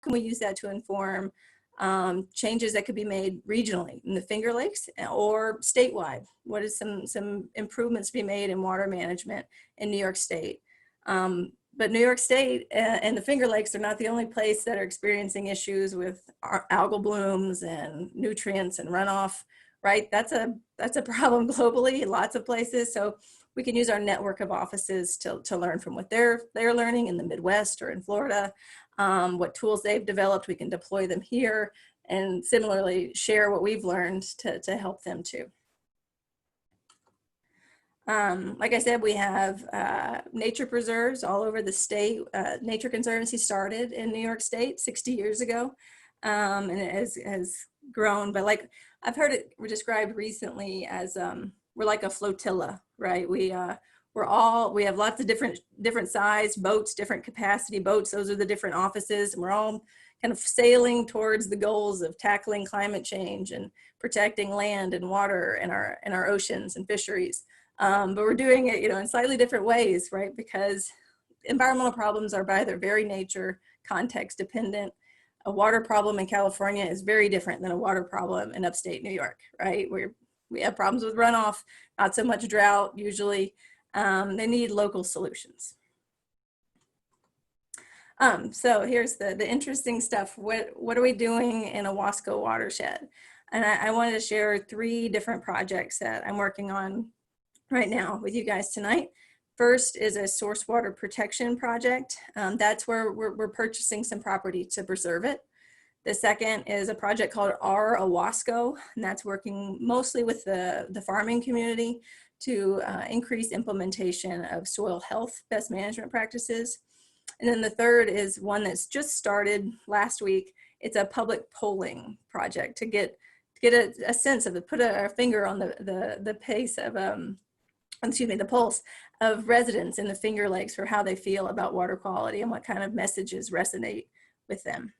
can we use that to inform changes that could be made regionally in the Finger Lakes or statewide? What is some improvements to be made in water management in New York State? But New York State and the Finger Lakes are not the only place that are experiencing issues with algal blooms and nutrients and runoff, right? That's a problem globally in lots of places. So we can use our network of offices to learn from what they're learning in the Midwest or in Florida, what tools they've developed, we can deploy them here, and similarly share what we've learned to help them too. Like I said, we have nature preserves all over the state. Nature Conservancy started in New York State 60 years ago, and it has grown. But like I've heard it described recently as we're like a flotilla, right? We have lots of different sized boats, different capacity boats. Those are the different offices, and we're all kind of sailing towards the goals of tackling climate change and protecting land and water and our oceans and fisheries. But we're doing it, in slightly different ways, right? Because environmental problems are by their very nature context dependent. A water problem in California is very different than a water problem in upstate New York, right? We have problems with runoff, not so much drought usually. They need local solutions. So here's the interesting stuff. What are we doing in Owasco watershed? And I wanted to share 3 different projects that I'm working on right now with you guys tonight. First is a source water protection project. That's where we're purchasing some property to preserve it. The second is a project called Our Owasco, and that's working mostly with the farming community to increase implementation of soil health best management practices. And then the third is one that's just started last week. It's a public polling project to get a sense of put a finger on the pace of the pulse of residents in the Finger Lakes for how they feel about water quality and what kind of messages resonate with them.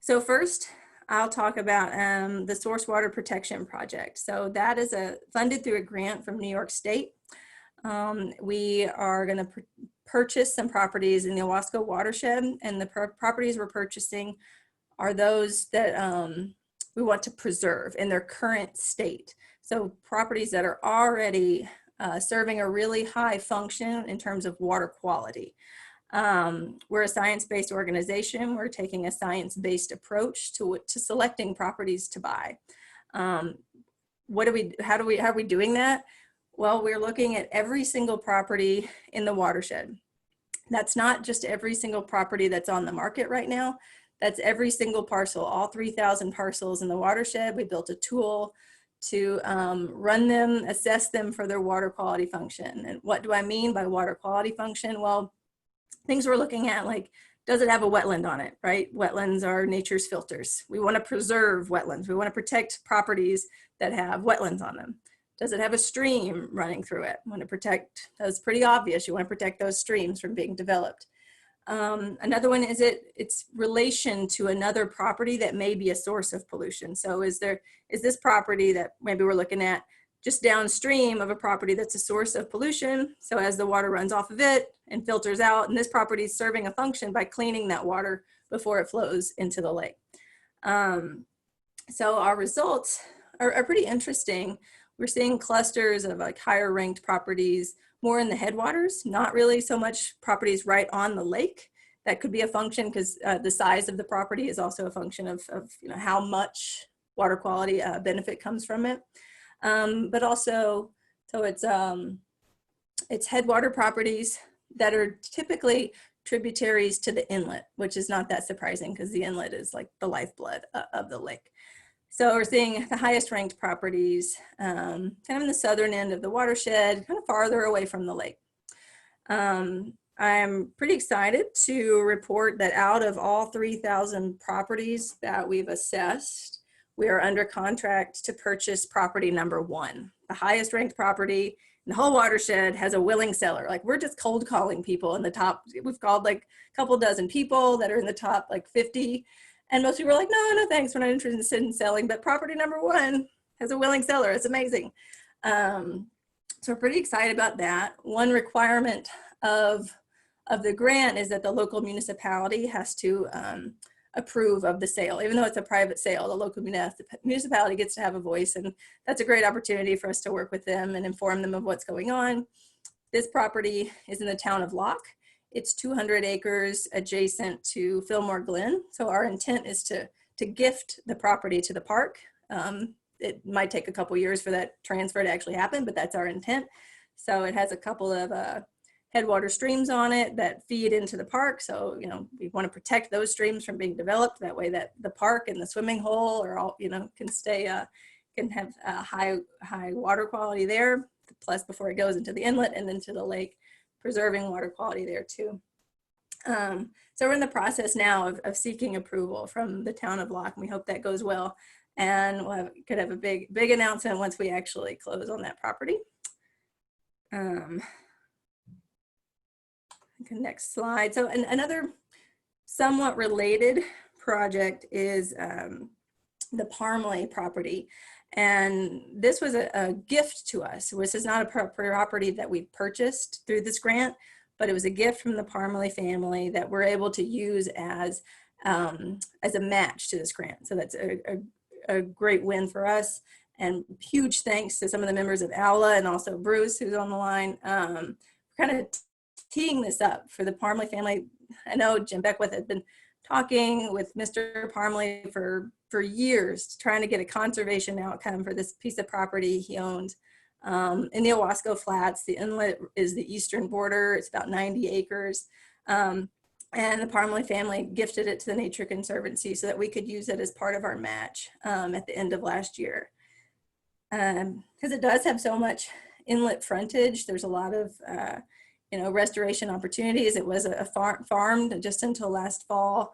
So first, I'll talk about the Source Water Protection Project. So that is funded through a grant from New York State. We are going to purchase some properties in the Owasco watershed, and the properties we're purchasing are those that we want to preserve in their current state. So properties that are already serving a really high function in terms of water quality. We're a science-based organization. We're taking a science-based approach to selecting properties to buy. How are we doing that? Well, we're looking at every single property in the watershed. That's not just every single property that's on the market right now. That's every single parcel, all 3,000 parcels in the watershed. We built a tool to run them, assess them for their water quality function. And what do I mean by water quality function? Well, things we're looking at, like, does it have a wetland on it, right? Wetlands are nature's filters. We want to preserve wetlands. We want to protect properties that have wetlands on them. Does it have a stream running through it? Want to protect, that's pretty obvious. You want to protect those streams from being developed. Another one is its relation to another property that may be a source of pollution. So is this property that maybe we're looking at just downstream of a property that's a source of pollution? So as the water runs off of it and filters out, and this property is serving a function by cleaning that water before it flows into the lake. So our results are pretty interesting. We're seeing clusters of like higher ranked properties more in the headwaters, not really so much properties right on the lake. That could be a function because the size of the property is also a function of how much water quality benefit comes from it. But also, so it's headwater properties that are typically tributaries to the inlet, which is not that surprising because the inlet is like the lifeblood of the lake. So we're seeing the highest ranked properties kind of in the southern end of the watershed, kind of farther away from the lake. I'm pretty excited to report that out of all 3,000 properties that we've assessed, we are under contract to purchase property number 1. The highest ranked property in the whole watershed has a willing seller. Like, we're just cold calling people in the top. We've called like a couple dozen people that are in the top like 50. And most people are like, no, thanks, we're not interested in selling, but property number 1 has a willing seller. It's amazing. So we're pretty excited about that. One requirement of of the grant is that the local municipality has to approve of the sale. Even though it's a private sale, the local municipality gets to have a voice, and that's a great opportunity for us to work with them and inform them of what's going on. This property is in the town of Locke. It's 200 acres adjacent to Fillmore Glen. So our intent is to gift the property to the park. It might take a couple years for that transfer to actually happen, but that's our intent. So it has a couple of headwater streams on it that feed into the park. So, you know, we want to protect those streams from being developed. That way that the park and the swimming hole are all, you know, can stay, can have high water quality there. Plus before it goes into the inlet and into the lake, preserving water quality there too. So we're in the process now of seeking approval from the town of Locke, and we hope that goes well. And we'll could have a big announcement once we actually close on that property. Next slide. So another somewhat related project is the Parmley property. And this was a gift to us. This is not a property that we purchased through this grant, but it was a gift from the Parmley family that we're able to use as a match to this grant. So that's a great win for us. And huge thanks to some of the members of OWLA and also Bruce, who's on the line, kind of teeing this up for the Parmley family. I know Jim Beckwith had been talking with Mr. Parmley for years, trying to get a conservation outcome for this piece of property he owned in the Owasco Flats. The inlet is the eastern border. It's about 90 acres. And the Parmley family gifted it to the Nature Conservancy so that we could use it as part of our match at the end of last year. Because it does have so much inlet frontage, there's a lot of you know, restoration opportunities. It was a farmed just until last fall.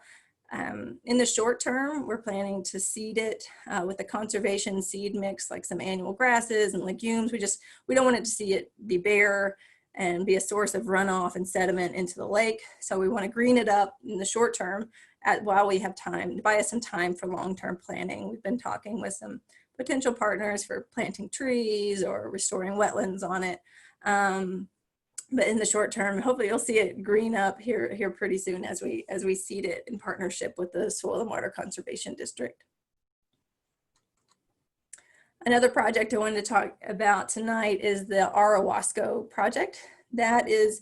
In the short term, we're planning to seed it with a conservation seed mix, like some annual grasses and legumes. We don't want it to see it be bare and be a source of runoff and sediment into the lake. So we want to green it up in the short term while we have time, to buy us some time for long-term planning. We've been talking with some potential partners for planting trees or restoring wetlands on it. But in the short term, hopefully you'll see it green up here pretty soon as we seed it in partnership with the Soil and Water Conservation District. Another project I wanted to talk about tonight is the Owasco project. That is,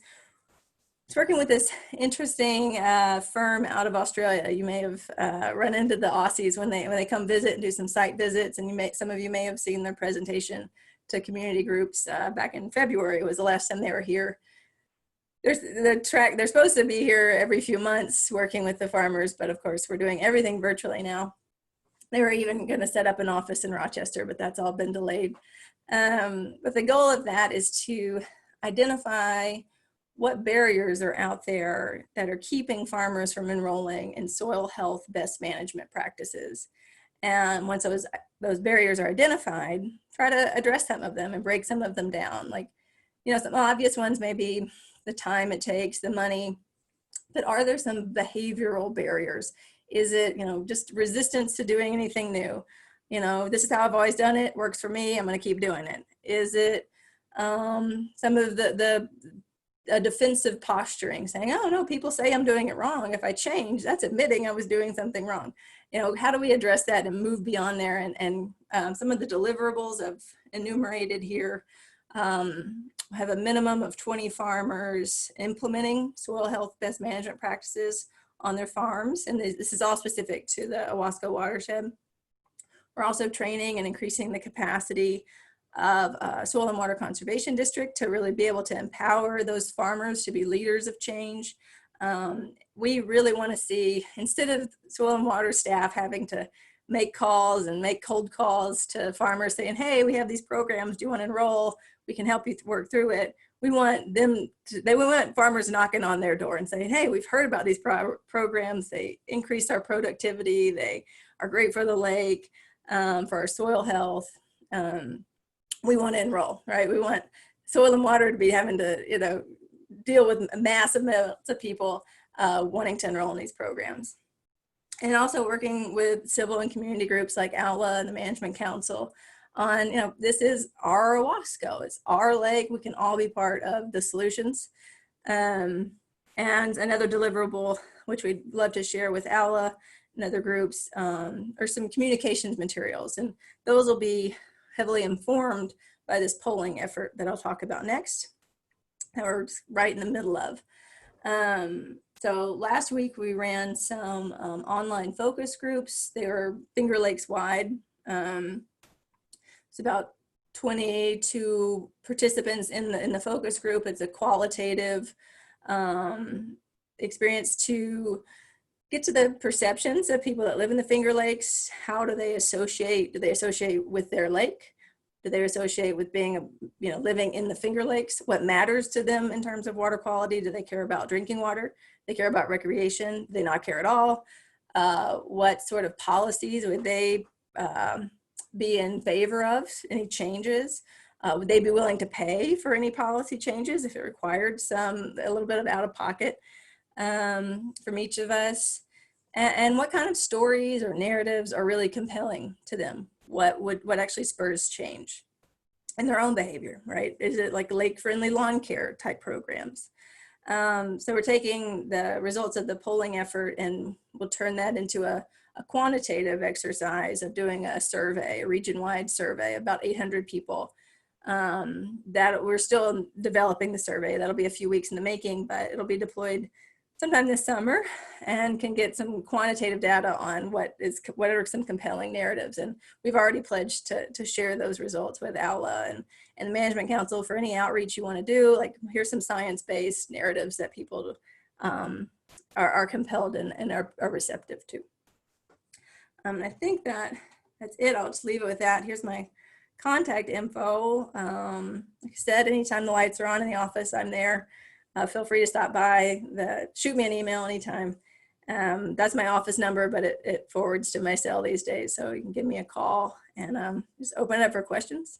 it's working with this interesting firm out of Australia. You may have run into the Aussies when they come visit and do some site visits, and some of you may have seen their presentation to community groups back in February. It was the last time they were here. They're supposed to be here every few months working with the farmers, but of course we're doing everything virtually now. They were even going to set up an office in Rochester, but that's all been delayed. But the goal of that is to identify what barriers are out there that are keeping farmers from enrolling in soil health best management practices. And once those barriers are identified, try to address some of them and break some of them down. Like, you know, some obvious ones may be the time it takes, the money, but are there some behavioral barriers? Is it, you know, just resistance to doing anything new? You know, this is how I've always done it, works for me, I'm going to keep doing it. Is it some of the defensive posturing, saying, oh no, people say I'm doing it wrong. If I change, that's admitting I was doing something wrong. You know, how do we address that and move beyond there? And some of the deliverables I've enumerated here have a minimum of 20 farmers implementing soil health best management practices on their farms. And this is all specific to the Owasco watershed. We're also training and increasing the capacity of Soil and Water Conservation District to really be able to empower those farmers to be leaders of change. We really want to see, instead of soil and water staff having to make calls and make cold calls to farmers saying, hey, we have these programs, do you want to enroll? We can help you work through it. We want we want farmers knocking on their door and saying, hey, we've heard about these programs. They increase our productivity. They are great for the lake, for our soil health. We want to enroll, right? We want soil and water to be having to, you know, deal with massive amounts of people wanting to enroll in these programs. And also working with civil and community groups like OWLA and the Management Council on, you know, this is our Owasco, it's our lake, we can all be part of the solutions. And another deliverable, which we'd love to share with OWLA and other groups, are some communications materials. And those will be heavily informed by this polling effort that I'll talk about next, that we're right in the middle of. So last week we ran some online focus groups. They were Finger Lakes wide. It's about 22 participants in the focus group. It's a qualitative experience to get to the perceptions of people that live in the Finger Lakes. How do they associate? Do they associate with their lake? Do they associate with being, living in the Finger Lakes? What matters to them in terms of water quality? Do they care about drinking water? They care about recreation? Do they not care at all? What sort of policies would they be in favor of? Any changes? Would they be willing to pay for any policy changes if it required a little bit of out of pocket from each of us? And what kind of stories or narratives are really compelling to them? What actually spurs change in their own behavior, right? Is it like lake-friendly lawn care type programs? So we're taking the results of the polling effort and we'll turn that into a quantitative exercise of doing a survey, a region-wide survey, about 800 people. That we're still developing the survey. That'll be a few weeks in the making, but it'll be deployed sometime this summer and can get some quantitative data on what are some compelling narratives. And we've already pledged to share those results with OWLA and the Management Council for any outreach you want to do. Like, here's some science-based narratives that people are compelled and are receptive to. I think that's it. I'll just leave it with that. Here's my contact info. Like I said, anytime the lights are on in the office, I'm there. Feel free to stop by, shoot me an email anytime. That's my office number, but it forwards to my cell these days. So you can give me a call and just open it up for questions.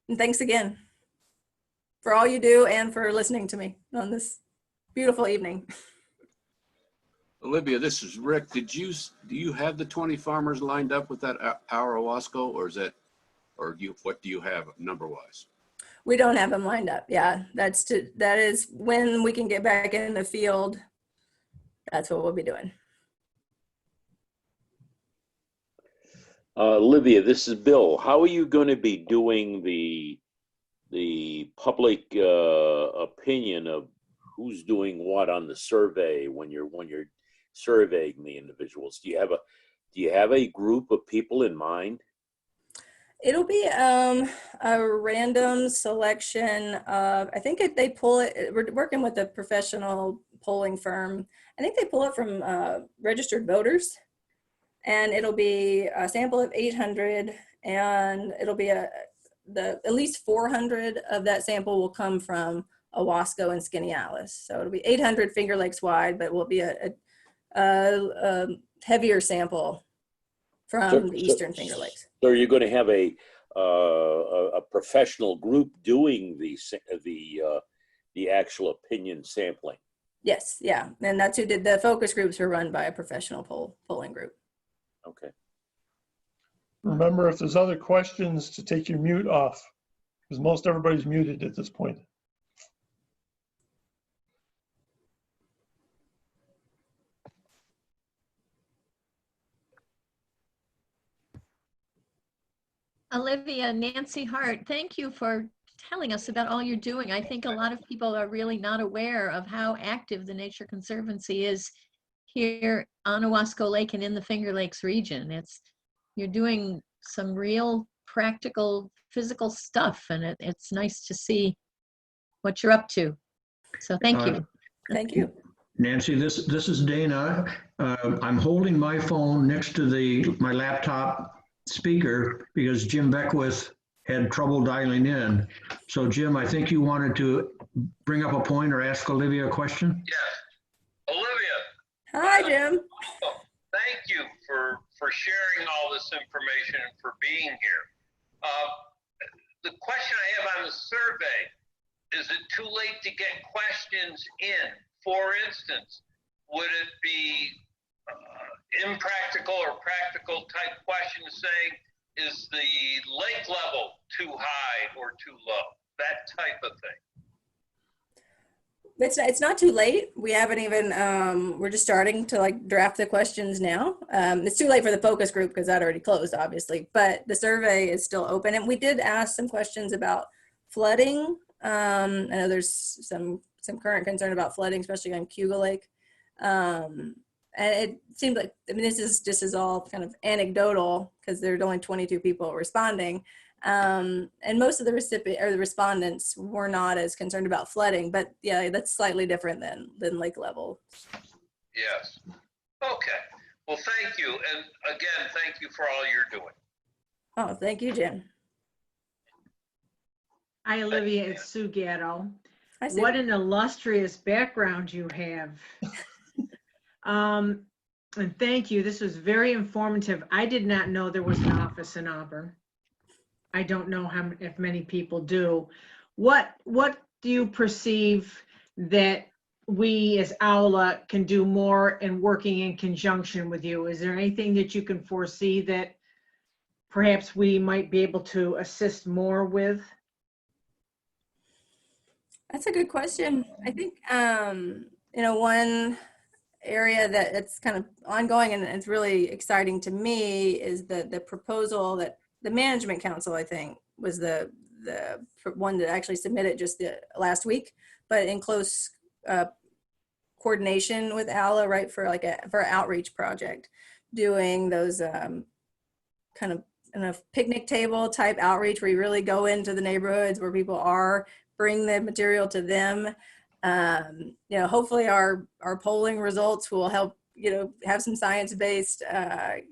And thanks again for all you do and for listening to me on this beautiful evening. Olivia, this is Rick. Do you have the 20 farmers lined up with that our Owasco, what do you have number-wise? We don't have them lined up. Yeah, that is when we can get back in the field. That's what we'll be doing. Olivia, this is Bill. How are you going to be doing the public opinion of who's doing what on the survey when you're surveying the individuals? Do you have a group of people in mind? It'll be a random selection of, I think they pull it, we're working with a professional polling firm. I think they pull it from registered voters, and it'll be a sample of 800, and it'll be at least 400 of that sample will come from Owasco and Skaneateles. So it'll be 800 Finger Lakes wide, but will be a heavier sample from the Eastern Finger Lakes. So you're going to have a professional group doing the actual opinion sampling? Yes, yeah, and that's who did the focus groups were run by a professional polling group. Okay. Remember, if there's other questions, to take your mute off, because most everybody's muted at this point. Olivia, Nancy Hart, thank you for telling us about all you're doing. I think a lot of people are really not aware of how active the Nature Conservancy is here on Owasco Lake and in the Finger Lakes region. You're doing some real practical physical stuff, and it's nice to see what you're up to. So thank you. Thank you. Nancy, this is Dana. I'm holding my phone next to my laptop speaker because Jim Beckwith had trouble dialing in. So Jim, I think you wanted to bring up a point or ask Olivia a question? Yes. Olivia. Hi, Jim. Thank you for sharing all this information and for being here. The question I have on the survey, is it too late to get questions in? For instance, would it be impractical or practical type questions saying, is the lake level too high or too low? That type of thing. It's not too late. We haven't even, we're just starting to like draft the questions now. It's too late for the focus group because that already closed, obviously, but the survey is still open. And we did ask some questions about flooding. I know there's some current concern about flooding, especially on Cuba Lake. And it seemed like, I mean, this is all kind of anecdotal because there's only 22 people responding. And most of the respondents were not as concerned about flooding, but yeah, that's slightly different than lake level. Yes. Okay. Well, thank you. And again, thank you for all you're doing. Oh, thank you, Jim. Hi, Olivia. It's Sue Gatto. Hi, Sue. What an illustrious background you have. And thank you. This was very informative. I did not know there was an office in Auburn. I don't know if many people do. What do you perceive that we as OWLA can do more in working in conjunction with you? Is there anything that you can foresee that perhaps we might be able to assist more with? That's a good question. I think, one area that it's kind of ongoing and it's really exciting to me is the proposal that the Management Council, I think, was the one that actually submitted just the last week, but in close coordination with OWLA, right, for an outreach project, doing those kind of picnic table type outreach where you really go into the neighborhoods where people are, bring the material to them. Hopefully our polling results will help, have some science-based,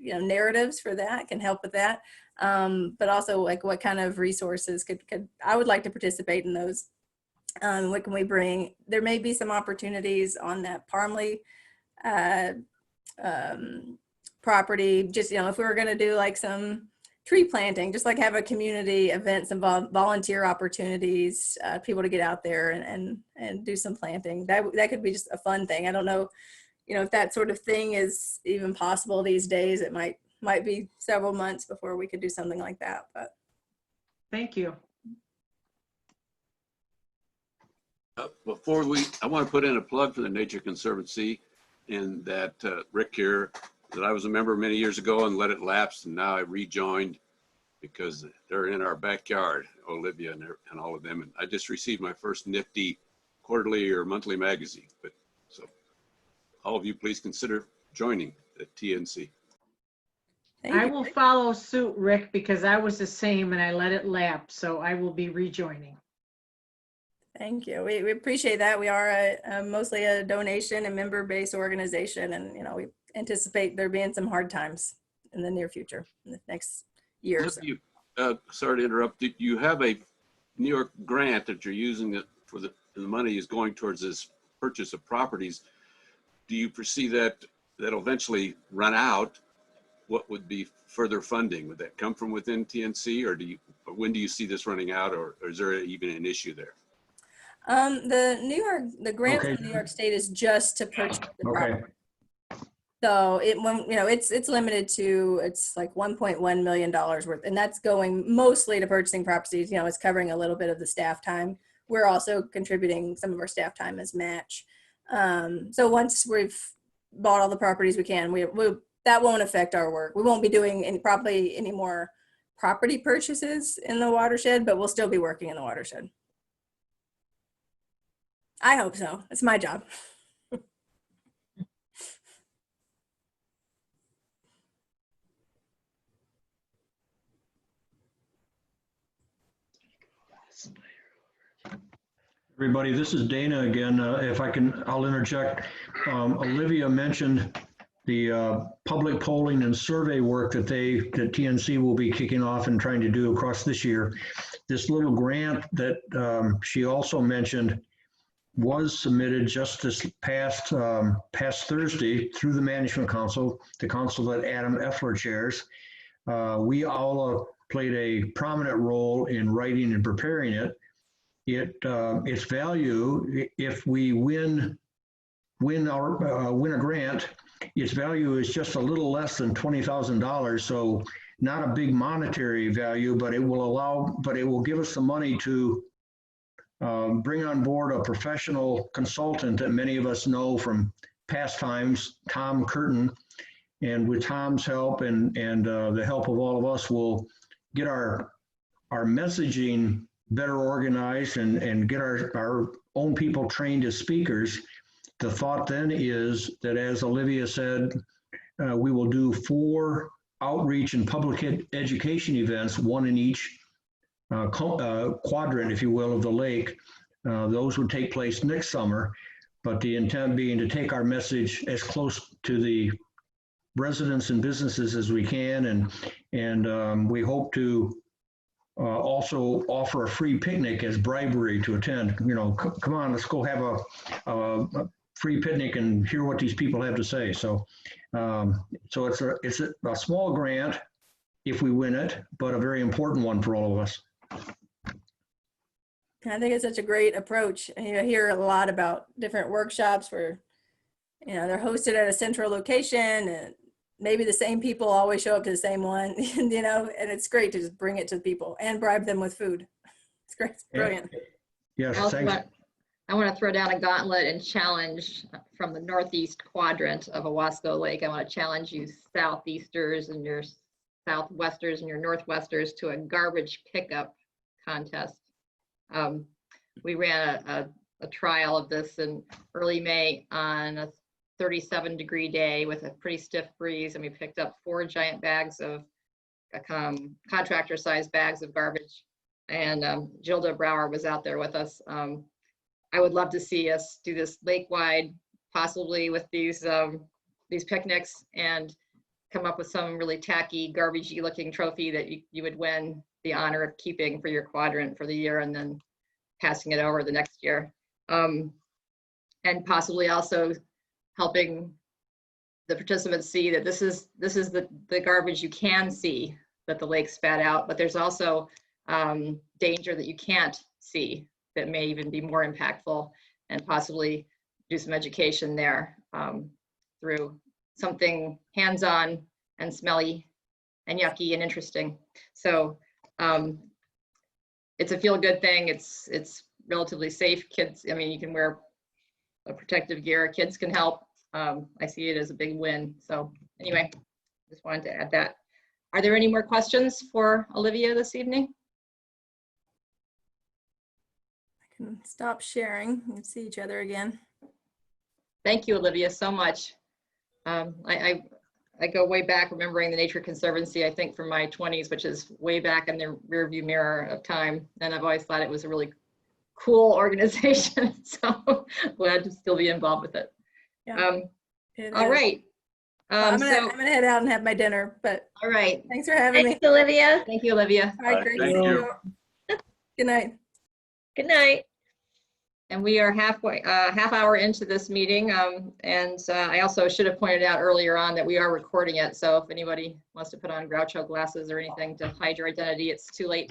narratives for that, can help with that. But also like what kind of resources could I would like to participate in those. What can we bring? There may be some opportunities on that Parmley property, just, if we were going to do like some tree planting, just like have a community event, some volunteer opportunities, people to get out there and do some planting. That could be just a fun thing. I don't know, if that sort of thing is even possible these days. It might be several months before we could do something like that, but. Thank you. I want to put in a plug for the Nature Conservancy, and that Rick here, that I was a member many years ago and let it lapse, and now I rejoined because they're in our backyard, Olivia and all of them. And I just received my first nifty quarterly or monthly magazine. But so all of you, please consider joining the TNC. I will follow suit, Rick, because I was the same and I let it lapse. So I will be rejoining. Thank you. We appreciate that. We are mostly a donation and member-based organization, and we anticipate there being some hard times in the near future, in the next years. Sorry to interrupt. You have a New York grant that you're using for the money is going towards this purchase of properties. Do you foresee that that'll eventually run out? What would be further funding? Would that come from within TNC, or when do you see this running out, or is there even an issue there? The grant from New York State is just to purchase the property. So it's limited to, it's like $1.1 million worth, and that's going mostly to purchasing properties. It's covering a little bit of the staff time. We're also contributing some of our staff time as match. So once we've bought all the properties we can, that won't affect our work. We won't be doing probably any more property purchases in the watershed, but we'll still be working in the watershed. I hope so. It's my job. Everybody, this is Dana again. If I can, I'll interject. Olivia mentioned the public polling and survey work that TNC will be kicking off and trying to do across this year. This little grant that she also mentioned was submitted just this past Thursday through the Management Council, the council that Adam Effler chairs. We all played a prominent role in writing and preparing it. Its value, if we win a grant, its value is just a little less than $20,000. So not a big monetary value, but it will give us the money to bring on board a professional consultant that many of us know from past times, Tom Curtin. And with Tom's help and the help of all of us, we'll get our messaging better organized and get our own people trained as speakers. The thought then is that, as Olivia said, we will do 4 outreach and public education events, 1 in each quadrant, if you will, of the lake. Those would take place next summer, but the intent being to take our message as close to the residents and businesses as we can, and we hope to also offer a free picnic as bribery to attend. You know, come on, let's go have a free picnic and hear what these people have to say. So, so it's a small grant if we win it, but a very important one for all of us. I think it's such a great approach. And, I hear a lot about different workshops where, they're hosted at a central location and maybe the same people always show up to the same one, and it's great to just bring it to people and bribe them with food. It's great. It's brilliant. Yes, I want to throw down a gauntlet and challenge from the northeast quadrant of Owasco Lake. I want to challenge you southeasters and your southwesters and your northwesters to a garbage pickup contest. We ran a trial of this in early May on a 37-degree day with a pretty stiff breeze, and we picked up 4 giant bags of contractor-sized bags of garbage. And Gilda Brower was out there with us. I would love to see us do this lake-wide, possibly with these picnics, and come up with some really tacky, garbagey looking trophy that you would win the honor of keeping for your quadrant for the year, and then passing it over the next year. And possibly also helping the participants see that this is the garbage you can see that the lake spat out, but there's also danger that you can't see that may even be more impactful, and possibly do some education there through something hands-on and smelly and yucky and interesting. So it's a feel-good thing. It's relatively safe. Kids, I mean, you can wear a protective gear. Kids can help. I see it as a big win. So anyway, just wanted to add that. Are there any more questions for Olivia this evening? I can stop sharing and see each other again. Thank you, Olivia, so much. I go way back, remembering the Nature Conservancy, I think from my 20s, which is way back in the rearview mirror of time. And I've always thought it was a really cool organization. So glad to still be involved with it. Yeah, all right. I'm gonna head out and have my dinner, but all right. Thanks for having me. Thanks, Olivia. Thank you, Olivia. All right, great. Thank you. Good night. Good night. And we are half hour into this meeting. And I also should have pointed out earlier on that we are recording it. So if anybody wants to put on Groucho glasses or anything to hide your identity, it's too late.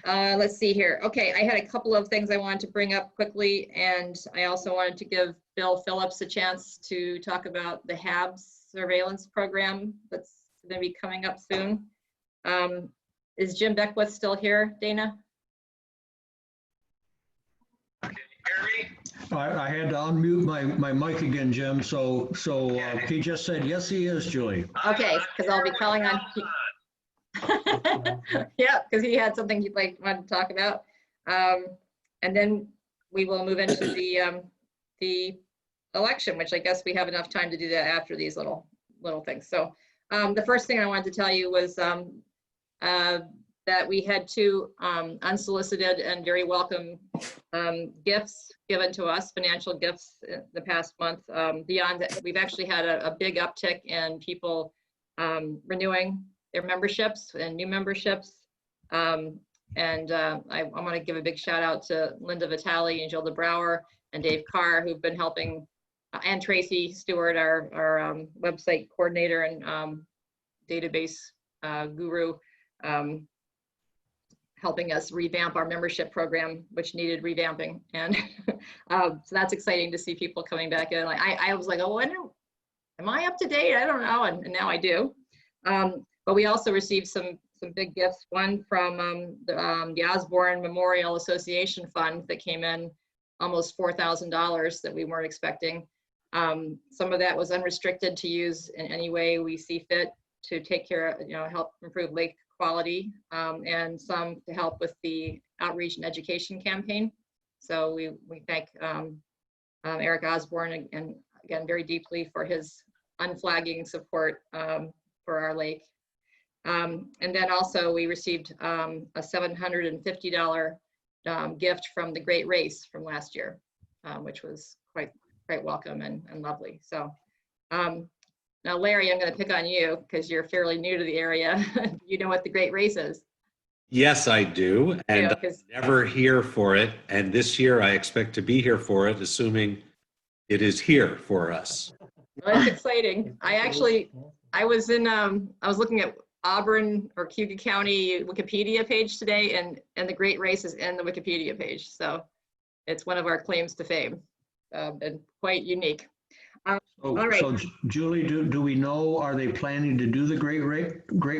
Let's see here. Okay, I had a couple of things I wanted to bring up quickly, and I also wanted to give Bill Phillips a chance to talk about the HABS surveillance program that's going to be coming up soon. Is Jim Beckwith still here, Dana? Can you hear me? I had to unmute my mic again, Jim. So he just said, yes, he is, Julie. Okay, because I'll be calling on. Yeah, because he had something he'd wanted to talk about. And then we will move into the election, which I guess we have enough time to do that after these little things. So the first thing I wanted to tell you was that we had 2 unsolicited and very welcome gifts given to us, financial gifts in the past month. Beyond that, we've actually had a big uptick in people renewing their memberships and new memberships. I want to give a big shout out to Linda Vitale and Gilda Brower and Dave Carr, who've been helping, and Tracy Stewart, our website coordinator and database guru, helping us revamp our membership program, which needed revamping. And so that's exciting to see people coming back in. I was like, oh, am I up to date? I don't know. And now I do. But we also received some some big gifts. One from the Osborne Memorial Association Fund that came in almost $4,000 that we weren't expecting. Some of that was unrestricted to use in any way we see fit to take care of, help improve lake quality, and some to help with the outreach and education campaign. So we thank Eric Osborne and again very deeply for his unflagging support for our lake. And then also we received a $750 gift from the Great Race from last year, which was quite welcome and lovely. So now, Larry, I'm going to pick on you because you're fairly new to the area. You know what the Great Race is? Yes, I do. And Yeah, I'm never here for it. And this year I expect to be here for it, assuming it is here for us. well, it's exciting. I was looking at Auburn or Cuyahoga County Wikipedia page today, and the Great Race is in the Wikipedia page. So it's one of our claims to fame, and quite unique. All right. So Julie, do we know, are they planning to do the Great Race?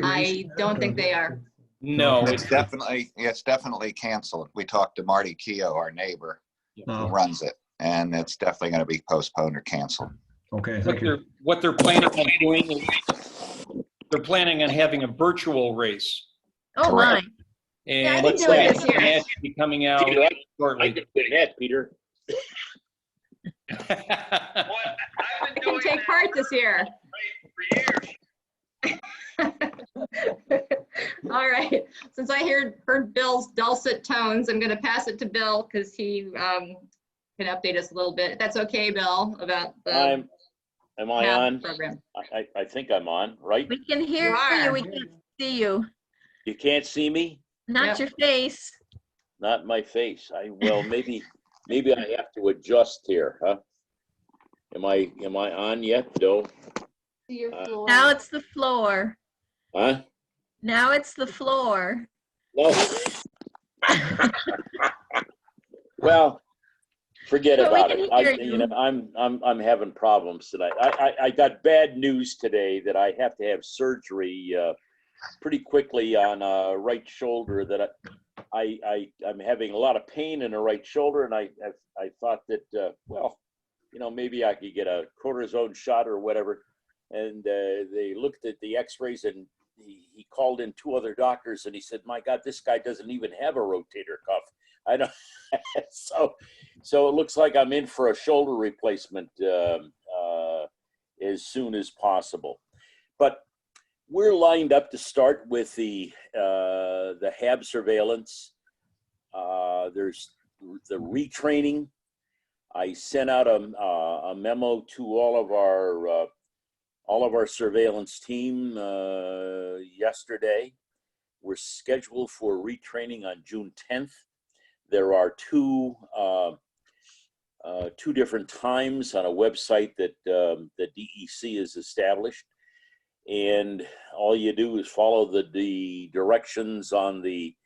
I don't think they are. No, It's definitely canceled. We talked to Marty Keogh, our neighbor, who Oh, runs it, and it's definitely going to be postponed or canceled. okay, thank you. what they're planning on doing is they're planning on having a virtual race. Oh, my. Correct. Yeah, I And didn't do it this year. that should be coming out Peter, I shortly. can say that, Peter. What I've been I can doing take that part this year. for years. All right. Since I heard Bill's dulcet tones, I'm going to pass it to Bill because he can update us a little bit. If that's okay, Bill, about the Am I HAB on? program. I think I'm on, right? We can hear You are. you. We can't see you. You can't see me? Not Yep. your face. Not my face. Well, maybe I have to adjust here, huh? Am I on yet, Bill? See your floor. Now it's the floor. Huh? Now it's the floor. No. Well, forget But we about can it. hear you. I'm having problems tonight. I got bad news today that I have to have surgery pretty quickly on a right shoulder. That I'm having a lot of pain in the right shoulder, and I thought that maybe I could get a cortisone shot or whatever. And they looked at the X-rays, and he called in 2 other doctors, and he said, "My God, this guy doesn't even have a rotator cuff." I don't. So it looks like I'm in for a shoulder replacement as soon as possible. But we're lined up to start with the HAB surveillance. There's the retraining. I sent out a memo to all of our surveillance team yesterday. We're scheduled for retraining on June 10th. There are two different times on a website that the DEC has established, and all you do is follow the directions on the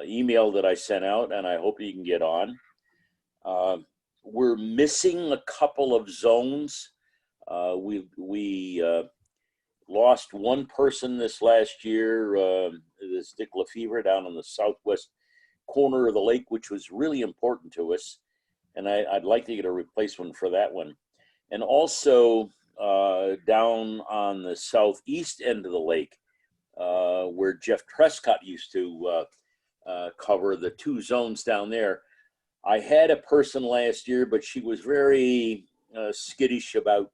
email that I sent out, and I hope you can get on. We're missing a couple of zones. We lost one person this last year, this Dick Lefevre down on the southwest corner of the lake, which was really important to us. And I'd like to get a replacement for that one. And also down on the southeast end of the lake, where Jeff Trescott used to cover the 2 zones down there. I had a person last year, but she was very skittish about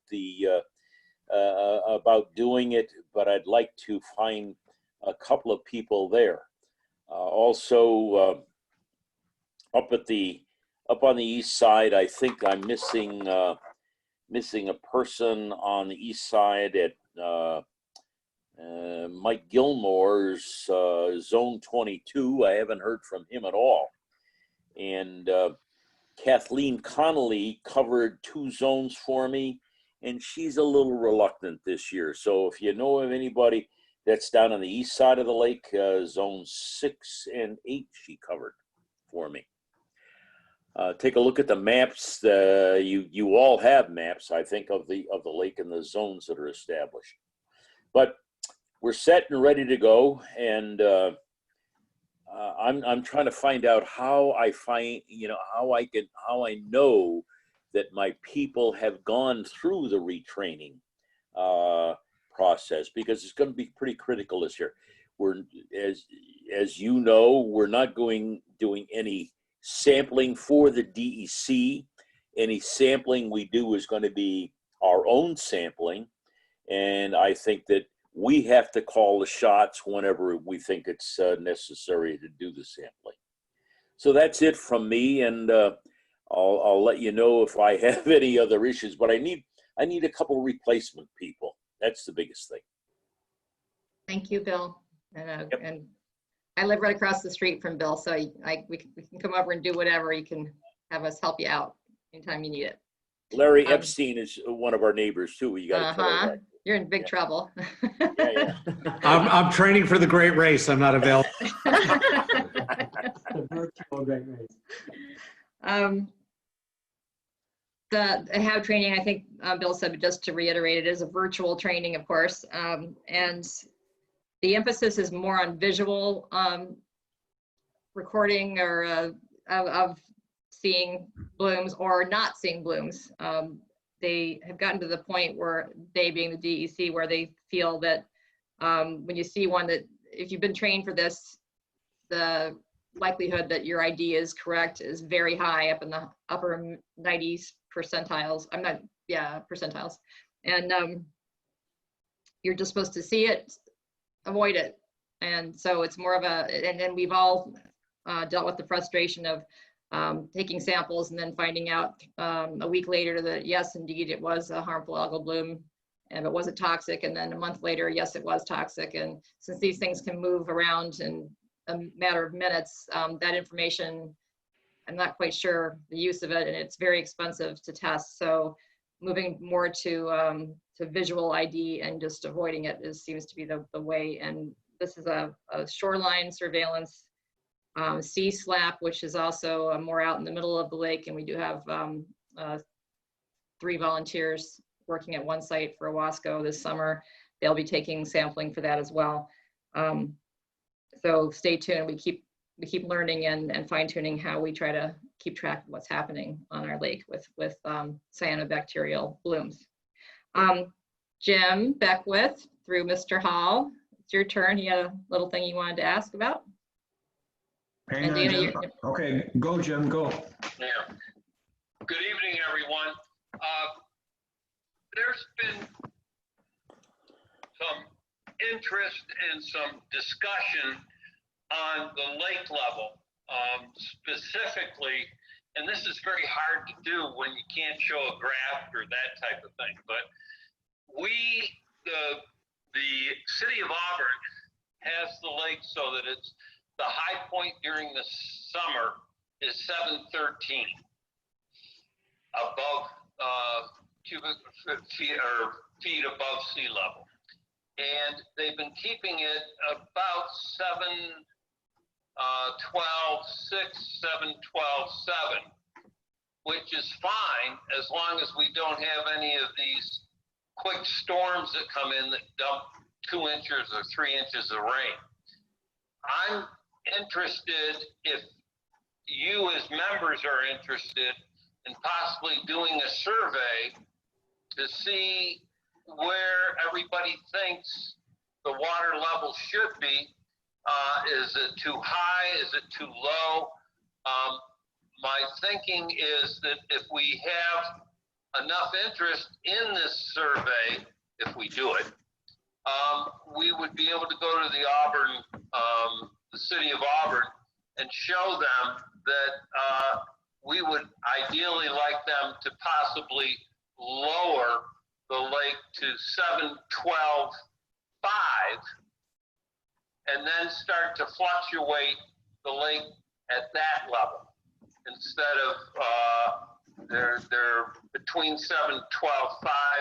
about doing it, but I'd like to find a couple of people there. Also, up on the east side, I think I'm missing a person on the east side at Mike Gilmore's Zone 22. I haven't heard from him at all. And Kathleen Connolly covered 2 zones for me, and she's a little reluctant this year. So if you know of anybody that's down on the east side of the lake, zones 6 and 8, she covered for me. Take a look at the maps. You all have maps, I think, of the lake and the zones that are established. But we're set and ready to go, and I'm trying to find out how I know that my people have gone through the retraining process, because it's going to be pretty critical this year. We're, as you know, we're not doing any sampling for the DEC. Any sampling we do is going to be our own sampling, and I think that we have to call the shots whenever we think it's necessary to do the sampling. So that's it from me, and I'll let you know if I have any other issues. But I need a couple replacement people. That's the biggest thing. Thank you, Bill. And, Yep. and I live right across the street from Bill, so we can come over and do whatever. You can have us help you out anytime you need it. Larry Epstein is one of our neighbors too. You got to tell her that. You're in big trouble. Yeah. I'm training for the great race. I'm not available. The virtual great race. The HAB training, I think Bill said, but just to reiterate, it is a virtual training, of course, and the emphasis is more on visual recording or of seeing blooms or not seeing blooms. They have gotten to the point where, they being the DEC, where they feel that when you see one, that if you've been trained for this, the likelihood that your ID is correct is very high, up in the upper 90s percentiles. Percentiles. And you're just supposed to see it, avoid it. And so it's more of and then we've all dealt with the frustration of taking samples and then finding out a week later that yes, indeed, it was a harmful algal bloom, and it wasn't toxic. And then a month later, yes, it was toxic. And since these things can move around in a matter of minutes, that information, I'm not quite sure the use of it, and it's very expensive to test. So moving more to visual ID and just avoiding it seems to be the way. And this is a shoreline surveillance sea slap, which is also more out in the middle of the lake. And we do have 3 volunteers working at one site for Owasco this summer. They'll be taking sampling for that as well. So stay tuned. We keep learning and fine tuning how we try to keep track of what's happening on our lake with cyanobacterial blooms. Jim Beckwith, through Mr. Hall, it's your turn. You had a little thing you wanted to ask about? Hang on, Jim. Okay, go, Jim, go. Yeah. Good evening, everyone. There's been some interest and some discussion on the lake level, specifically, and this is very hard to do when you can't show a graph or that type of thing, but the city of Auburn has the lake so that it's the high point during the summer is 713 above cubic feet or feet above sea level. And they've been keeping it about 712.6, 712.7, which is fine as long as we don't have any of these quick storms that come in that dump 2 inches or 3 inches of rain. I'm interested, if you as members are interested, in possibly doing a survey to see where everybody thinks the water level should be. Is it too high? Is it too low? My thinking is that if we have enough interest in this survey, if we do it, we would be able to go to the Auburn, the city of Auburn, and show them that we would ideally like them to possibly lower the lake to 712.5 and then start to fluctuate the lake at that level instead of they're between 712.5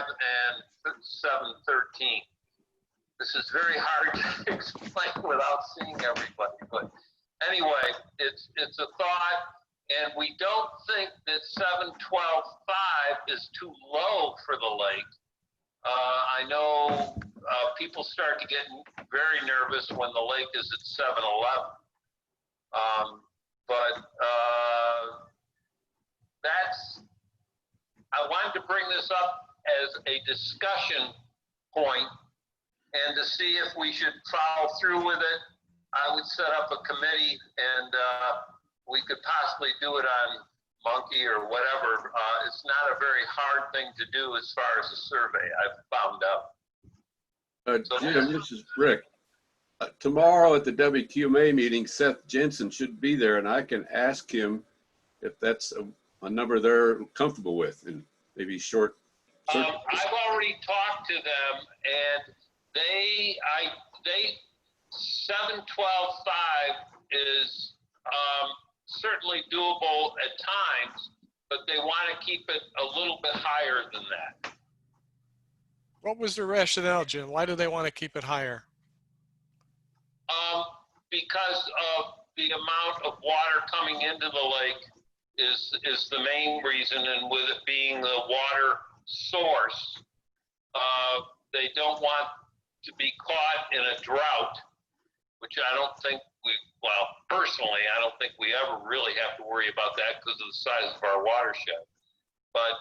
and 713. This is very hard to explain without seeing everybody, but anyway, it's a thought, and we don't think that 712.5 is too low for the lake. I know people start to get very nervous when the lake is at 7-Eleven. I wanted to bring this up as a discussion point and to see if we should follow through with it. I would set up a committee and we could possibly do it on Monkey or whatever. It's not a very hard thing to do as far as a survey, I've found out. Jim, this is Rick. Tomorrow at the WQMA meeting, Seth Jensen should be there, and I can ask him if that's a number they're comfortable with, and maybe short. I've already talked to them, and they 7-12-5 is certainly doable at times, but they want to keep it a little bit higher than that. What was the rationale, Jim? Why do they want to keep it higher? Because of the amount of water coming into the lake is the main reason, and with it being the water source, they don't want to be caught in a drought, which I don't think personally, I don't think we ever really have to worry about that because of the size of our watershed. But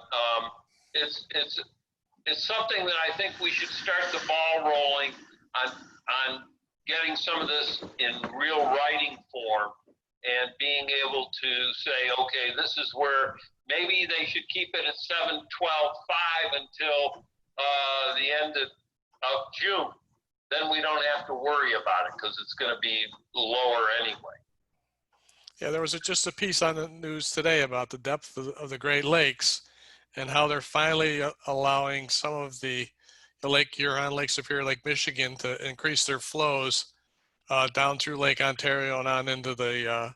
it's something that I think we should start the ball rolling on getting some of this in real writing form and being able to say, okay, this is where maybe they should keep it at 7-12-5 until the end of June. Then we don't have to worry about it because it's going to be lower anyway. Yeah, there was just a piece on the news today about the depth of the Great Lakes and how they're finally allowing some of the Lake Huron, Lake Superior, Lake Michigan to increase their flows down through Lake Ontario and on into the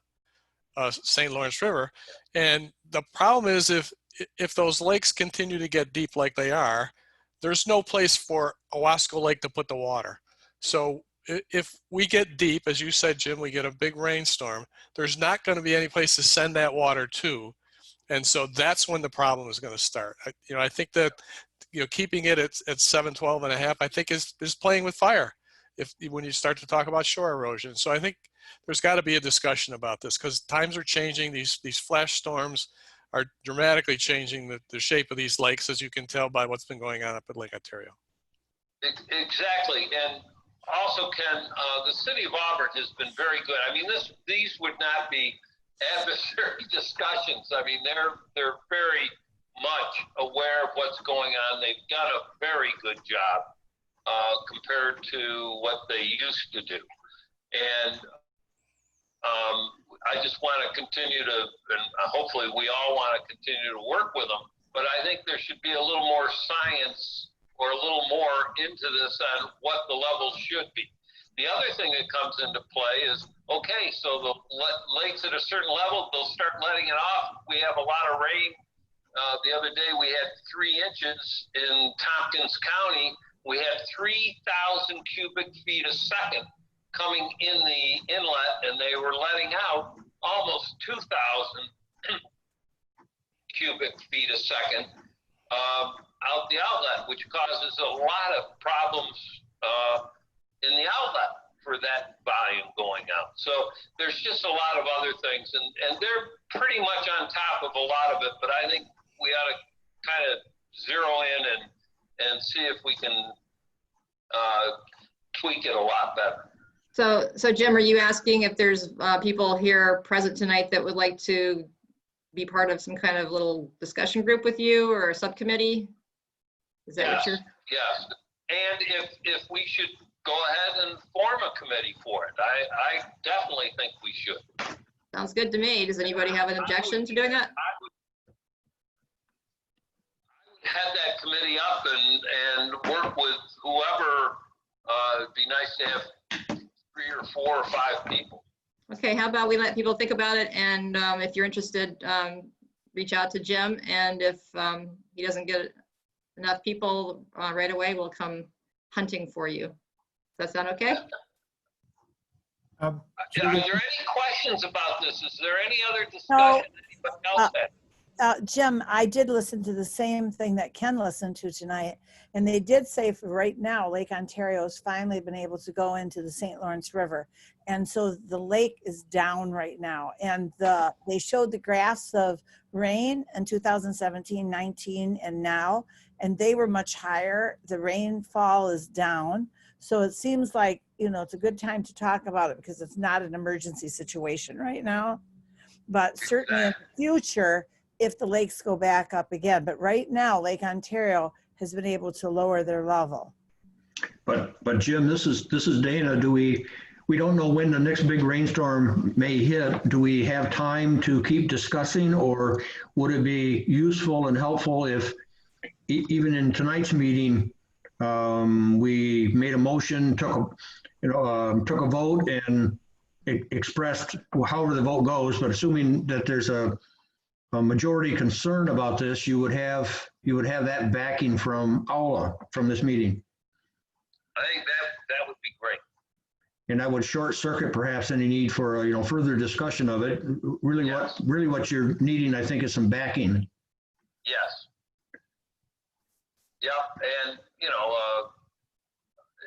St. Lawrence River. And the problem is if those lakes continue to get deep like they are, there's no place for Owasco Lake to put the water. So if we get deep, as you said, Jim, we get a big rainstorm, there's not going to be any place to send that water to. And so that's when the problem is going to start. I think that, keeping it at 7-12.5, I think is playing with fire when you start to talk about shore erosion. So I think there's got to be a discussion about this because times are changing. These flash storms are dramatically changing the shape of these lakes, as you can tell by what's been going on up at Lake Ontario. Exactly. And also, Ken, the city of Auburn has been very good. I mean, these would not be adversary discussions. I mean, they're very much aware of what's going on. They've done a very good job compared to what they used to do. And I just want to continue to, and hopefully we all want to continue to work with them, but I think there should be a little more science or a little more into this on what the levels should be. The other thing that comes into play is, okay, so the lakes at a certain level, they'll start letting it off. We have a lot of rain. The other day we had 3 inches in Tompkins County. We had 3,000 cubic feet a second coming in the inlet, and they were letting out almost 2,000 cubic feet a second out the outlet, which causes a lot of problems in the outlet for that volume going out. So there's just a lot of other things, and they're pretty much on top of a lot of it, but I think we ought to kind of zero in and see if we can tweak it a lot better. So Jim, are you asking if there's people here present tonight that would like to be part of some kind of little discussion group with you or a subcommittee? Is that what you're? Yes, and if we should go ahead and form a committee for it, I definitely think we should. Sounds good to me. Does anybody have an objection to doing that? I would head that committee up and work with whoever. It'd be nice to have 3 or 4 or 5 people. Okay, how about we let people think about it, and if you're interested, reach out to Jim, and if he doesn't get enough people right away, we'll come hunting for you. Does that sound okay? Are there any questions about this? Is there any other discussion anybody else had? Jim, I did listen to the same thing that Ken listened to tonight, and they did say for right now, Lake Ontario has finally been able to go into the St. Lawrence River. And so the lake is down right now. And they showed the graphs of rain in 2017, 19, and now, and they were much higher. The rainfall is down. So it seems like, you know, it's a good time to talk about it because it's not an emergency situation right now. But certainly in the future, if the lakes go back up again. But right now, Lake Ontario has been able to lower their level. But Jim, this is Dana. We don't know when the next big rainstorm may hit. Do we have time to keep discussing, or would it be useful and helpful if even in tonight's meeting, we made a motion, took a vote and expressed however the vote goes, but assuming that there's a majority concern about this, you would have that backing from OWLA from this meeting. I think that would be great. And that would short circuit perhaps any need for further discussion of it. Really, Yes. what you're needing, I think, is some backing. Yes. Yeah, and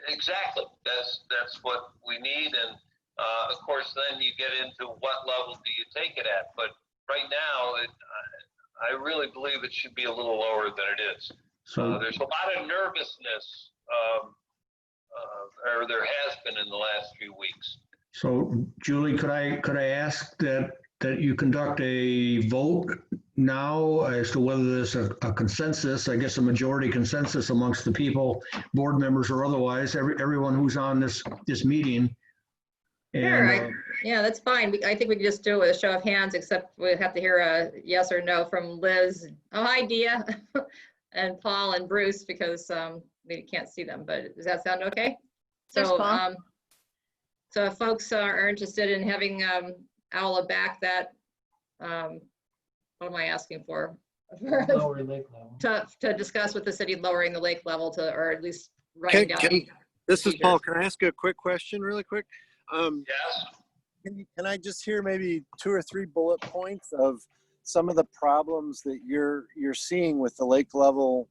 exactly. That's what we need, and of course, then you get into what level do you take it at. But right now, I really believe it should be a little lower than it is. So there's a lot of nervousness, or there has been in the last few weeks. So Julie, could I ask that you conduct a vote now as to whether there's a consensus, I guess a majority consensus amongst the people, board members or otherwise, everyone who's on this meeting. Sure, yeah, that's fine. I think we can just do it with a show of hands, except we have to hear a yes or no from Liz. Oh, hi, Dia, and Paul and Bruce, because we can't see them, but does that sound okay? Yes, Paul. So if folks are interested in having OWLA back, that, what am I asking for? Lower lake level. To discuss with the city lowering the lake level to, or at least writing down. This is Paul. Can I ask you a quick question really quick? Yes. Can I just hear maybe 2 or 3 bullet points of some of the problems that you're seeing with the lake level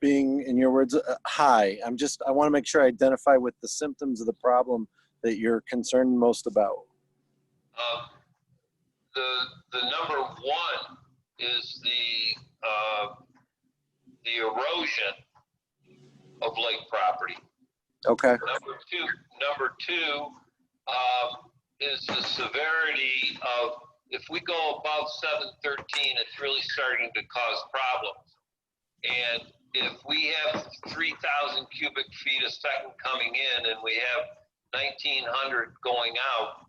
being, in your words, high? I want to make sure I identify with the symptoms of the problem that you're concerned most about. The number one is the erosion of lake property. Okay. Number two is the severity of, if we go above 713, it's really starting to cause problems. And if we have 3,000 cubic feet a second coming in and we have 1,900 going out,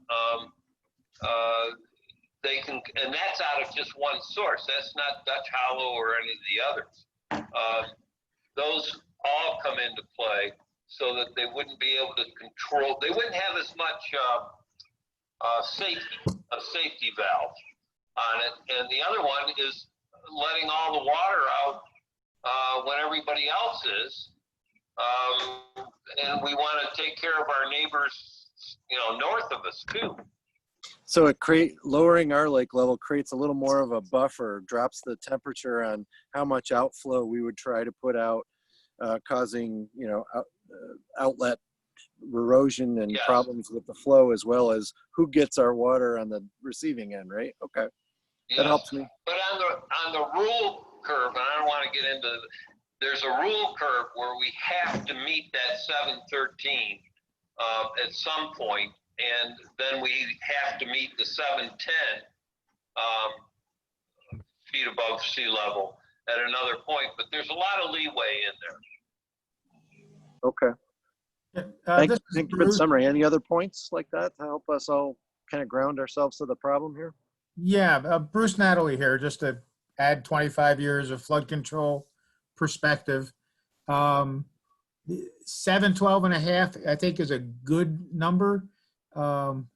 they can, and that's out of just one source. That's not Dutch Hollow or any of the others. Those all come into play so that they wouldn't be able to control, they wouldn't have as much safety valve on it. And the other one is letting all the water out when everybody else is. And we want to take care of our neighbors, north of us too. So lowering our lake level creates a little more of a buffer, drops the temperature on how much outflow we would try to put out, causing outlet erosion and Yes. problems with the flow, as well as who gets our water on the receiving end, right? Okay, Yes. that helps me. But on the rule curve, and I don't want to get into, there's a rule curve where we have to meet that 713 at some point, and then we have to meet the 710 feet above sea level at another point. But there's a lot of leeway in there. Okay. Thank you for the summary. Any other points like that to help us all kind of ground ourselves to the problem here? Yeah, Bruce Natalie here, just to add 25 years of flood control perspective. 712.5, I think, is a good number for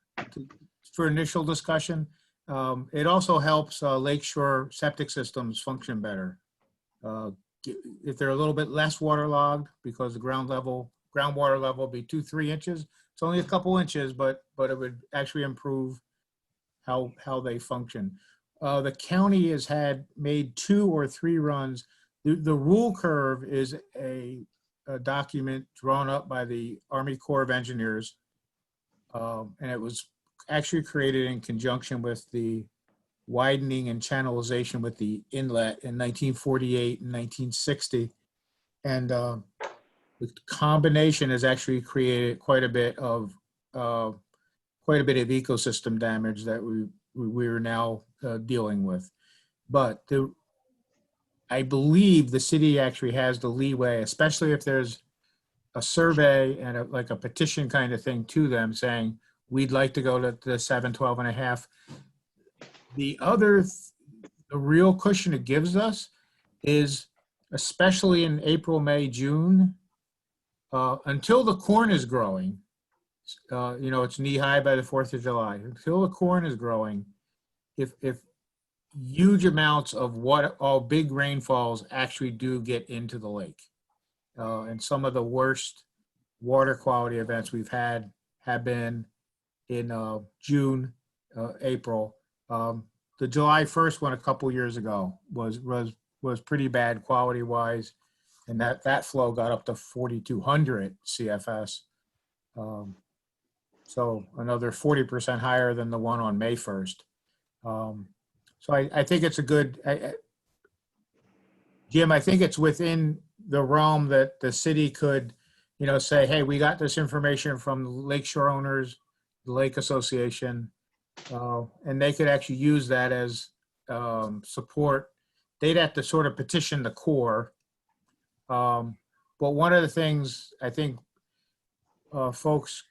initial discussion. It also helps lakeshore septic systems function better. If they're a little bit less waterlogged, because the groundwater level will be 2-3 inches. It's only a couple inches, but it would actually improve how they function. The county has made 2 or 3 runs. The rule curve is a document drawn up by the Army Corps of Engineers. And it was actually created in conjunction with the widening and channelization with the inlet in 1948 and 1960. And the combination has actually created quite a bit of ecosystem damage that we're now dealing with. But I believe the city actually has the leeway, especially if there's a survey and like a petition kind of thing to them saying, we'd like to go to the 712 and a half. The real cushion it gives us is, especially in April, May, June, until the corn is growing, it's knee high by the 4th of July, until the corn is growing, if huge amounts of what all big rainfalls actually do get into the lake. And some of the worst water quality events we've had have been in June, April. The July 1st one a couple years ago was pretty bad quality wise, and that flow got up to 4,200 CFS. So another 40% higher than the one on May 1st. So I think it's a good, Jim, I think it's within the realm that the city could, say, hey, we got this information from the lakeshore owners, the Lake Association, and they could actually use that as support. They'd have to sort of petition the Corps. But one of the things I think folks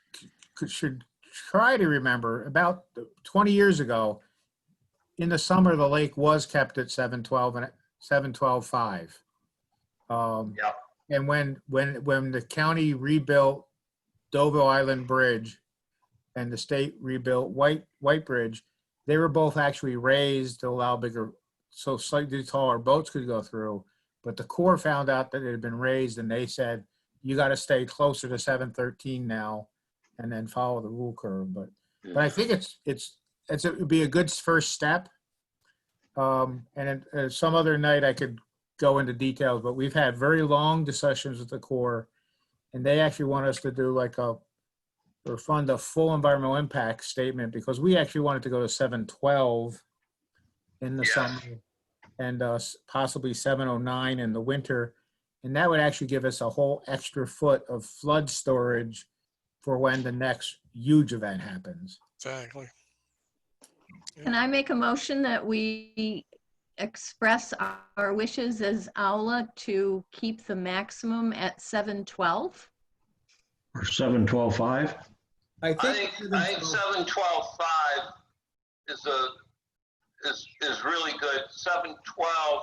should try to remember, about 20 years ago, in the summer, the lake was kept at 712 and 712.5. And when the county rebuilt Deauville Island Bridge and the state rebuilt White Bridge, they were both actually raised to allow so slightly taller boats could go through. But the Corps found out that it had been raised, and they said, you got to stay closer to 713 now and then follow the rule curve. But I think it would be a good first step. And some other night I could go into details, but we've had very long discussions with the Corps, and they actually want us to do or fund a full environmental impact statement, because we actually wanted to go to 712 in the summer and possibly 709 in the winter. And that would actually give us a whole extra foot of flood storage for when the next huge event happens. Exactly. Can I make a motion that we express our wishes as OWLA to keep the maximum at 712? Or 712.5? I think 712.5 is really good. 712,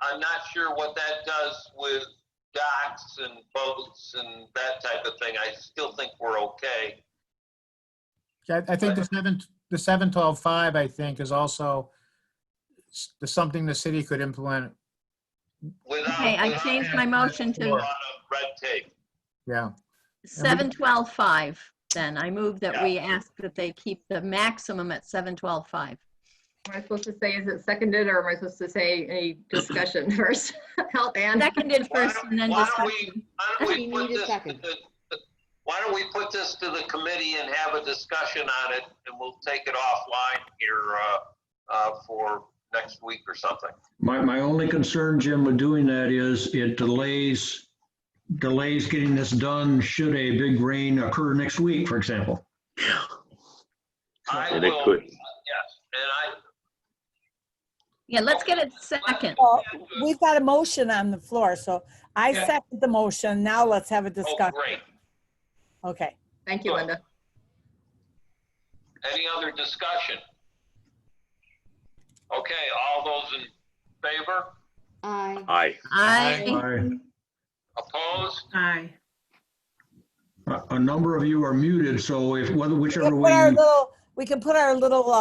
I'm not sure what that does with docks and boats and that type of thing. I still think we're okay. I think the 712.5, I think, is also something the city could implement. Okay, I changed my motion to red tape. Yeah. 712.5. Then I move that we ask that they keep the maximum at 712.5. Am I supposed to say, is it seconded, or am I supposed to say any discussion first? Help, Ann. Seconded first and then discussion. Why don't we put this to the committee and have a discussion on it, and we'll take it offline here for next week or something. My only concern, Jim, with doing that is it delays getting this done should a big rain occur next week, for example. I will, yes, and yeah, let's get it second. Well, we've got a motion on the floor, so I second the motion. Now let's have a discussion. Oh, great. Okay. Thank you, Linda. Any other discussion? Okay, all those in favor? Aye. Aye. Opposed? Aye. A number of you are muted, so whichever We way can put our little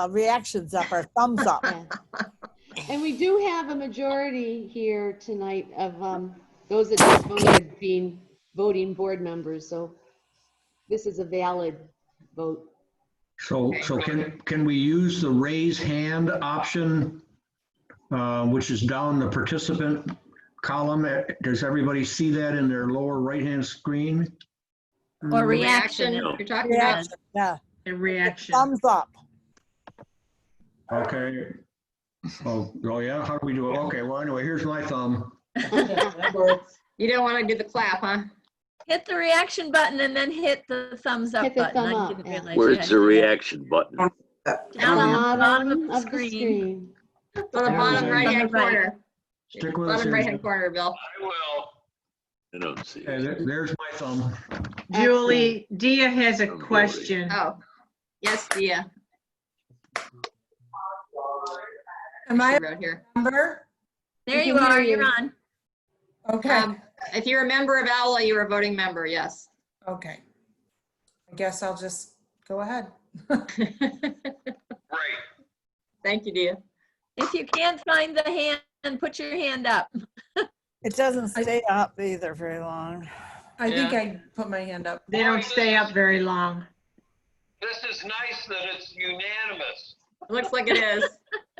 reactions up, our thumbs up. And we do have a majority here tonight of those that just voted being voting board members. So this is a valid vote. So can we use the raise hand option, which is down the participant column? Does everybody see that in their lower right-hand screen? Or reaction, Reaction, if you're talking about. Reaction, yeah. A reaction. Thumbs up. Okay. Oh yeah, how do we do it? Okay, well, anyway, here's my thumb. You don't want to do the clap, huh? hit the reaction button and then hit the thumbs up Hit the button. thumb I up, didn't yeah. realize you Where's had the to do that. reaction button? Down on the bottom of the of the screen. screen. On the bottom right-hand Right. corner. Stick with us Bottom here. right-hand corner, Bill. I will. I don't see Okay, it. there's my thumb. Julie, Dia has a I'm voting. question. Oh, yes, Dia. Am I Right here. a member? There We you can hear are, you. you're on. Okay, If you're a member of OWLA, you're a voting member, yes. okay. I guess I'll just go ahead. Great. Thank you, Dia. If you can't find the hand, put your hand up. It doesn't stay up either very long. I think Yeah. I put my hand up. They don't stay up very long. This is nice that it's unanimous. It looks like it is.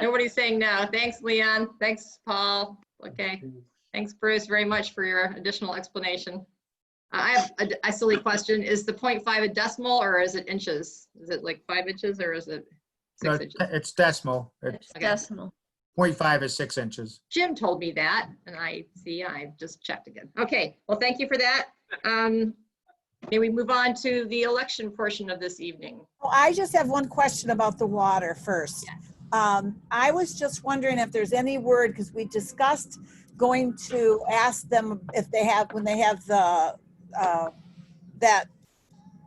Nobody's saying no. Thanks, Leon. Thanks, Paul. Okay. Thanks, Bruce, very much for your additional explanation. I have a silly question. Is the 0.5 a decimal or is it inches? Is it like 5 inches or is it 6 inches? It's decimal. It's It's decimal. 0.5 is 6 inches. Jim told me that, and I just checked again. Okay, well, thank you for that. May we move on to the election portion of this evening? Well, I just have one question about the water first. I was just wondering if there's any word, because we discussed going to ask them if they have, when they have the, that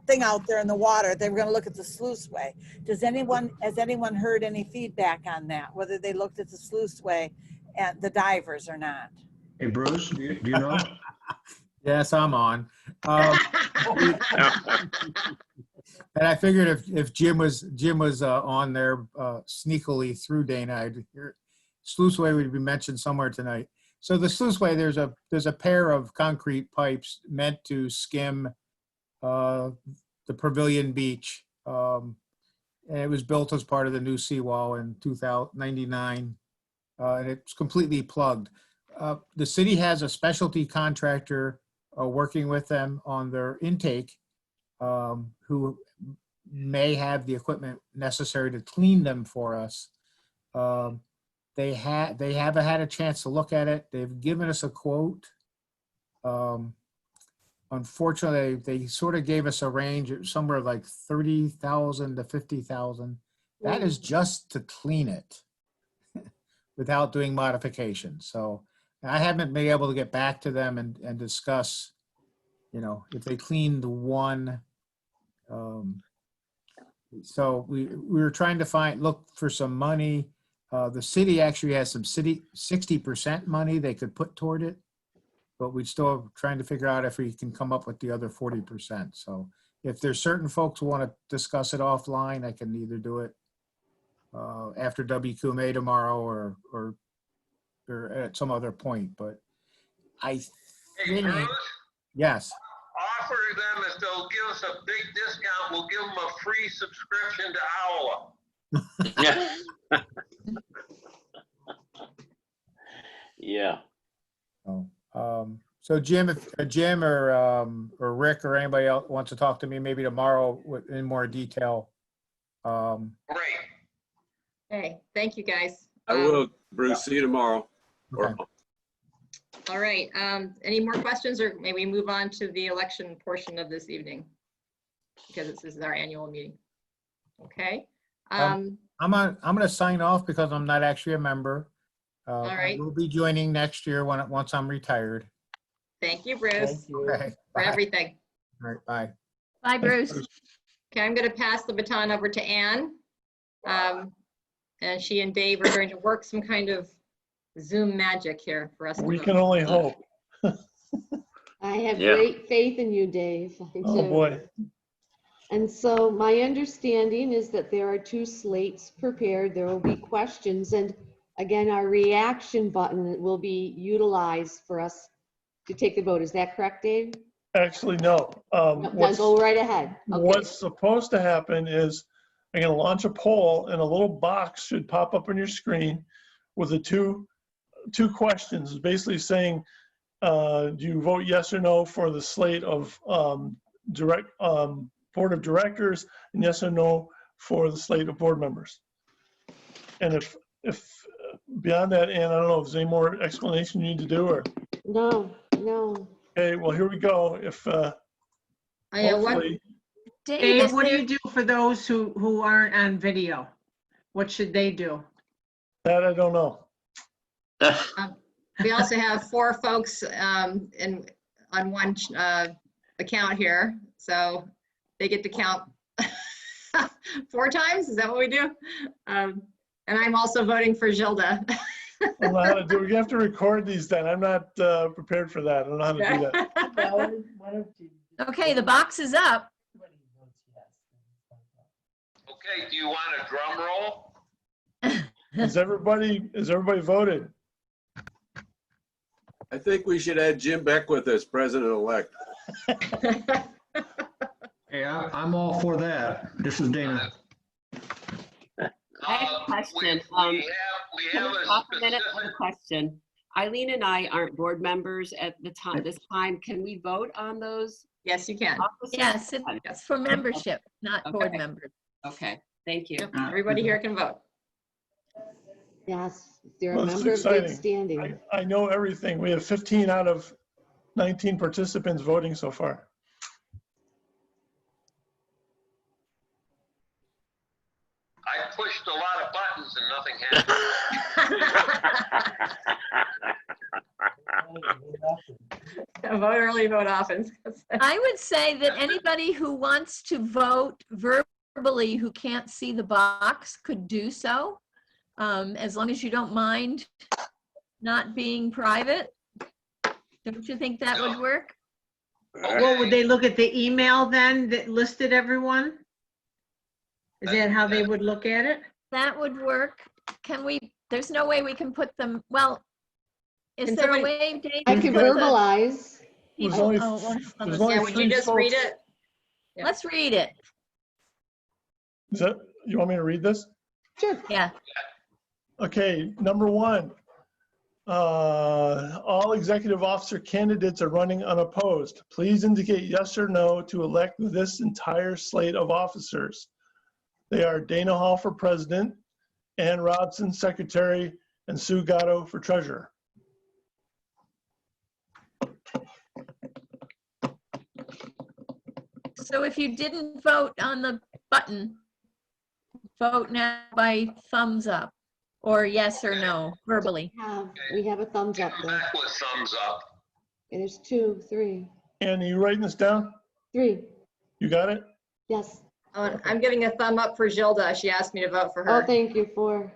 thing out there in the water, they were going to look at the sluiceway. Has anyone heard any feedback on that, whether they looked at the sluiceway and the divers or not? Hey, Bruce, do you know? Yes, I'm on. And I figured if Jim was on there sneakily through Dana, I'd hear sluiceway would be mentioned somewhere tonight. So the sluiceway, there's a pair of concrete pipes meant to skim the Pavilion Beach. And it was built as part of the new seawall in 1999, and it's completely plugged. The city has a specialty contractor working with them on their intake, who may have the equipment necessary to clean them for us. They haven't had a chance to look at it. They've given us a quote. Unfortunately, they sort of gave us a range somewhere like 30,000 to 50,000. That is just to clean it without doing modifications. So I haven't been able to get back to them and discuss, if they cleaned the one. So we were trying to look for some money. The city actually has some 60% money they could put toward it, but we're still trying to figure out if we can come up with the other 40%. So if there's certain folks who want to discuss it offline, I can either do it after WQMA tomorrow or at some other point. But I Hey, think, Bruce, yes. offer them if they'll give us a big discount, we'll give them a free subscription to OWLA. Yeah. So Jim, if Jim or Rick or anybody else wants to talk to me, maybe tomorrow in more detail. Great. Okay, thank you, guys. I will, Bruce. See you tomorrow. Okay. All right, any more questions, or may we move on to the election portion of this evening? Because this is our annual meeting. Okay. I'm going to sign off because I'm not actually a member. All right. I will be joining next year once I'm retired. Thank you, Bruce, Thank you. Okay, for bye. everything. All right, bye. Bye, Bruce. Okay, I'm going to pass the baton over to Ann. And she and Dave are going to work some kind of Zoom magic here for us. We to can vote. only hope. I have Yeah. great faith in you, Dave. I Oh, do. boy. And so my understanding is that there are 2 slates prepared. There will be questions. And again, our reaction button will be utilized for us to take the vote. Is that correct, Dave? Actually, no. No, go right ahead. Okay. What's supposed to happen is I'm going to launch a poll, and a little box should pop up on your screen with the two questions. It's basically saying, do you vote yes or no for the slate of board of directors, and yes or no for the slate of board members? And if beyond that, Ann, I don't know if there's any more explanation you need to do, or? No. Okay, well, here we go. If hopefully, Dave, what do you do for those who aren't on video? What should they do? that I don't know. We also have 4 folks on one account here, so they get to count 4 times. Is that what we do? And I'm also voting for Gilda. I don't know how to do it. You have to record these then. I'm not prepared for that. I don't know how to do that. Okay, the box is up. Okay, do you want a drum roll? Has everybody voted? I think we should add Jim Beckwith as president-elect. Hey, I'm all for that. This is Dana. I have a question. We have a Stop a minute for a question. Eileen and I aren't board members at this time. Can we vote on those? Yes, you can. Yes, it's for membership, not board members. Okay, thank you. Everybody here can vote. Yes, they're a Well, this is member of good exciting. standing. I know everything. We have 15 out of 19 participants voting so far. I pushed a lot of buttons and nothing happened. Vote early, vote often. I would say that anybody who wants to vote verbally who can't see the box could do so, as long as you don't mind not being private. Don't you think that would work? Well, would they look at the email then that listed everyone? Is that how they would look at it? That would work. Can we, there's no way we can put them, well, is there a way, Dave? I can verbalize. There's only Would you just read it? Let's read it. Is that, you want me to read this? Sure. Yeah. Okay, number 1. All executive officer candidates are running unopposed. Please indicate yes or no to elect this entire slate of officers. They are Dana Hall for president, Ann Robson, secretary, and Sue Gatto for treasurer. So if you didn't vote on the button, vote now by thumbs up or yes or no verbally. We have a thumbs up there. Back with thumbs up. Okay, there's 2, 3. Ann, are you writing this down? 3. You got it? Yes. I'm giving a thumb up for Gilda. She asked me to vote for her. Oh, thank you for.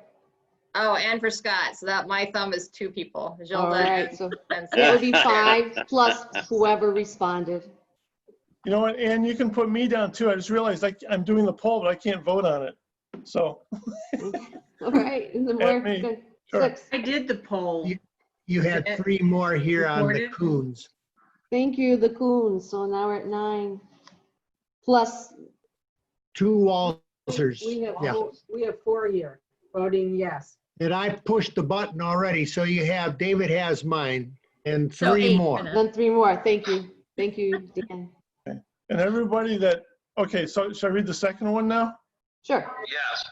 Oh, and for Scott. So that my thumb is 2 people. Gilda All right, so and it would be 5 plus whoever responded. You know what, Ann, you can put me down too. I just realized I'm doing the poll, but I can't vote on it. So. All right, and then Add we're me. good. Sure. 6. I did the poll. You had 3 more here on the Recorded? Coons. Thank you, the Coons. So now we're at 9. Plus, 2 Walters. Yeah. We have 4 here voting yes. And I pushed the button already, so you have, David has mine, and So 3 8 more. then. then 3 more. Thank you. Thank you, Dan. And everybody that, okay, so should I read the second one now? Sure. Yes.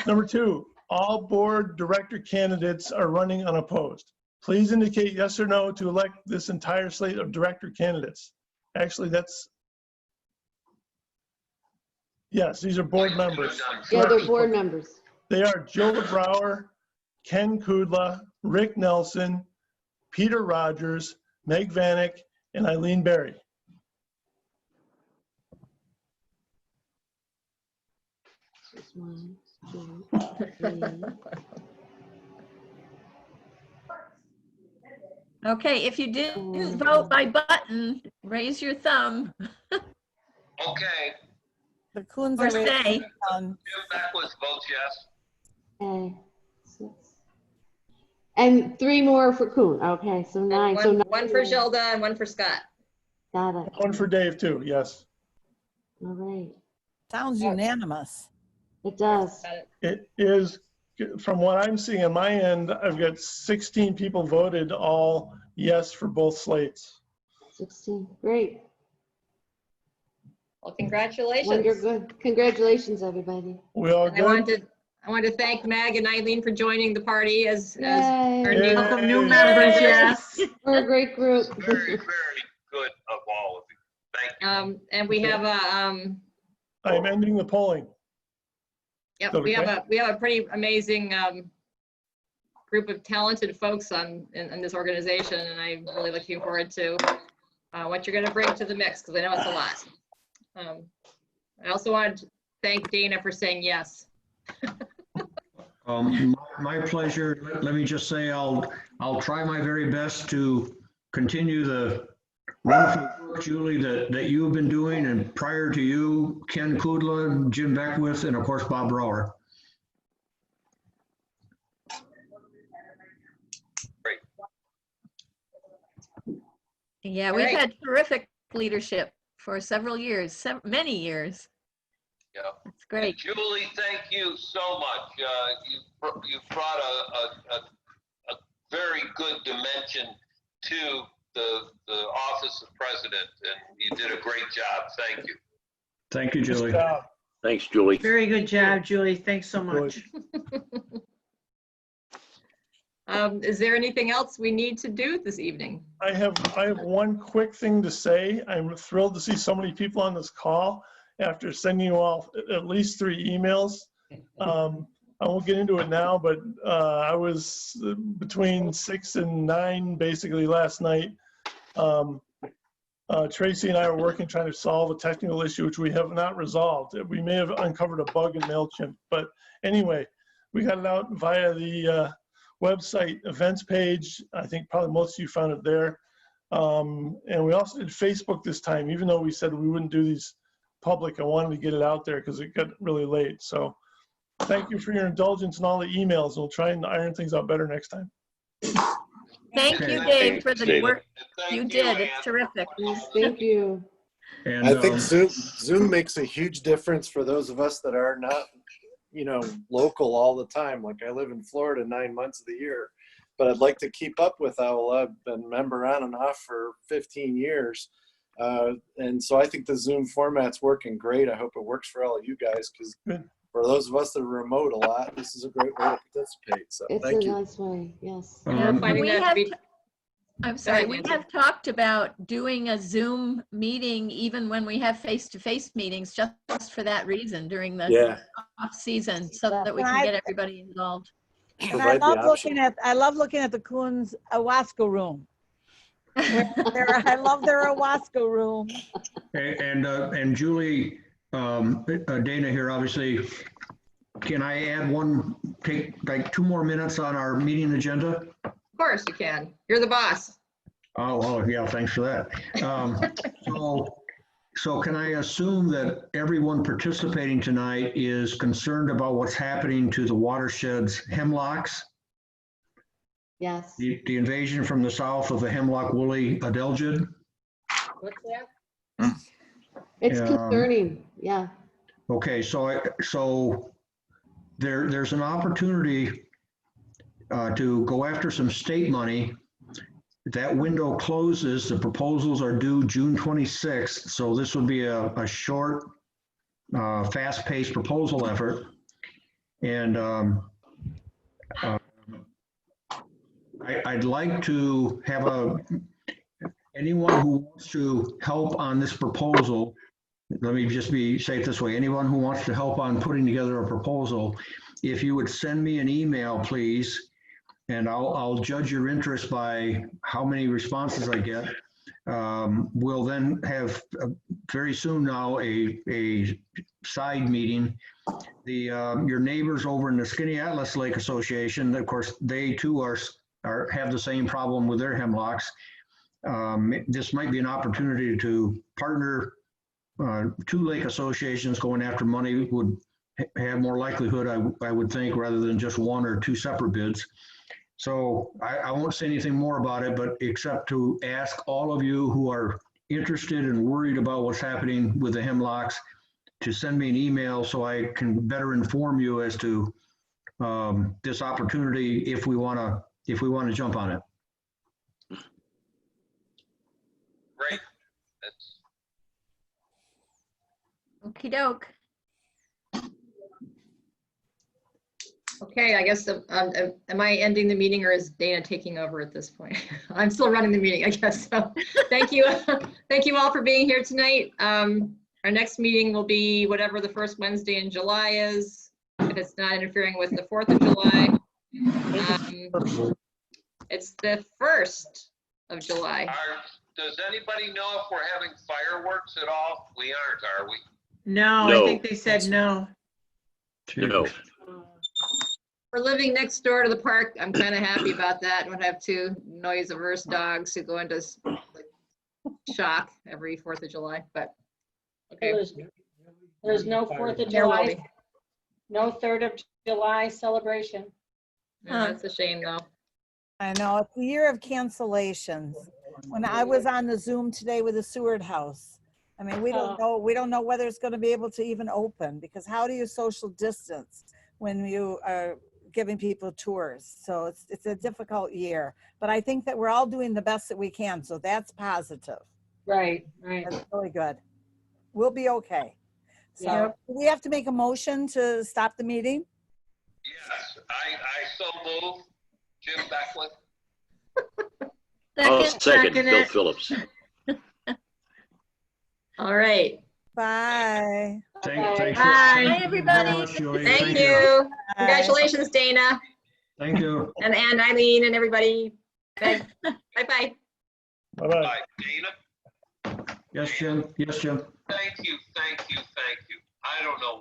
Number 2, all board director candidates are running unopposed. Please indicate yes or no to elect this entire slate of director candidates. Actually, that's, yes, these are board members. Yeah, they're board members. They are Gilda Brower, Ken Kudla, Rick Nelson, Peter Rogers, Meg Vanek, and Eileen Berry. Just 1, 2, 3. Okay, if you didn't vote by button, raise your thumb Okay. The Coons or are say. Jim Beckwith votes yes. Okay. 6. And 3 more for Coon. Okay, so 9. One, So 9. one for Gilda and one for Scott. Got it. One for Dave too, yes. All right. Sounds unanimous. It does. It is, from what I'm seeing on my end, I've got 16 people voted all yes for both slates. 16, great. Well, congratulations. Wonder good. Congratulations, everybody. We all And I wanted to thank Meg and Eileen for joining the party as our Yay. new. Welcome new members, yes. We're a great group. Very, very good of all of you. Thank you. And we have a, I'm ending the polling. yep, Okay. we have a pretty amazing group of talented folks in this organization, and I'm really looking forward to what you're going to bring to the mix, because I know it's a lot. I also wanted to thank Dana for saying yes. My pleasure. Let me just say I'll try my very best to continue the wonderful work, Julie, that you've been doing, and prior to you, Ken Kudla, Jim Beckwith, and of course, Bob Brower. Great. Yeah, All we've right. had terrific leadership for several years, many years. Yeah. That's great. And Julie, thank you so much. You brought a very good dimension to the office of president, and you did a great job. Thank you. Thank you, Julie. Good job. Thanks, Julie. Very good job, Julie. Thanks so much. Is there anything else we need to do this evening? I have one quick thing to say. I'm thrilled to see so many people on this call after sending you all at least 3 emails. I won't get into it now, but I was between 6 and 9 basically last night. Tracy and I were working trying to solve a technical issue which we have not resolved. We may have uncovered a bug in MailChimp, but anyway, we got it out via the website events page. I think probably most of you found it there. And we also did Facebook this time, even though we said we wouldn't do these public. I wanted to get it out there because it got really late. So thank you for your indulgence in all the emails. We'll try and iron things out better next time. Thank you, Dave, for the work you did. It's terrific. Thank you. And, I think Zoom makes a huge difference for those of us that are not, local all the time. Like I live in Florida 9 months of the year, but I'd like to keep up with OWLA. I've been a member on and off for 15 years. And so I think the Zoom format's working great. I hope it works for all of you guys, because for those of us that are remote a lot, this is a great way to participate. So It's thank a you. nice way, yes. I'm sorry, we have talked about doing a Zoom meeting even when we have face-to-face meetings, just for that reason during the off season, so that we can get everybody involved. And I love looking at the Coons Owasco room. I love their Owasco room. And Julie, Dana here, obviously, can I add take like 2 more minutes on our meeting agenda? Of course you can. You're the boss. Oh yeah, thanks for that. So can I assume that everyone participating tonight is concerned about what's happening to the watershed's hemlocks? Yes. The invasion from the south of the hemlock woolly adelgid? What's that? It's concerning, yeah. Okay, so there's an opportunity to go after some state money. That window closes. The proposals are due June 26th. So this would be a short, fast-paced proposal effort. And I'd like to have anyone who wants to help on this proposal. Let me just say it this way. Anyone who wants to help on putting together a proposal, if you would send me an email, please, and I'll judge your interest by how many responses I get. We'll then have very soon now a side meeting. Your neighbors over in the Skinny Atlas Lake Association, of course, they too have the same problem with their hemlocks. This might be an opportunity to partner. 2 lake associations going after money would have more likelihood, I would think, rather than just 1 or 2 separate bids. So I won't say anything more about it, but except to ask all of you who are interested and worried about what's happening with the hemlocks to send me an email so I can better inform you as to this opportunity if we want to jump on it. Great. That's Okey doke. Okay, I guess, am I ending the meeting or is Dana taking over at this point? I'm still running the meeting, I guess. So thank you. Thank you all for being here tonight. Our next meeting will be whatever the first Wednesday in July is, if it's not interfering with the 4th of July. It's the 1st of July. Does anybody know if we're having fireworks at all? We aren't, are we? No, I No. think they said no. No. We're living next door to the park. I'm kind of happy about that. I don't have two noise averse dogs who go into shock every 4th of July, but okay. There's no 4th of There will July, be. no 3rd of July celebration. Yeah, that's a shame though. I know, it's a year of cancellations. When I was on the Zoom today with the Seward House, I mean, we don't know whether it's going to be able to even open, because how do you social distance when you are giving people tours? So it's a difficult year, but I think that we're all doing the best that we can. So that's positive. Right, right. That's really good. We'll be okay. So Yeah. do we have to make a motion to stop the meeting? Yes, I so move. Jim Beckwith. I'll second Second Bill it. Phillips. All right. Bye. Thank you. Bye. Thank Bye, you everybody. very much, Julie. Thank you. Bye. Congratulations, Dana Thank you. and Eileen and everybody. Bye-bye. Bye-bye. Bye, Dana. Yes, Jim. Yes, Jim. Thank you, thank you, thank you. I don't know.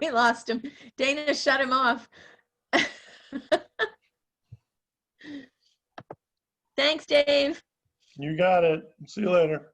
We lost him. Dana shut him off. Thanks, Dave. You got it. See you later.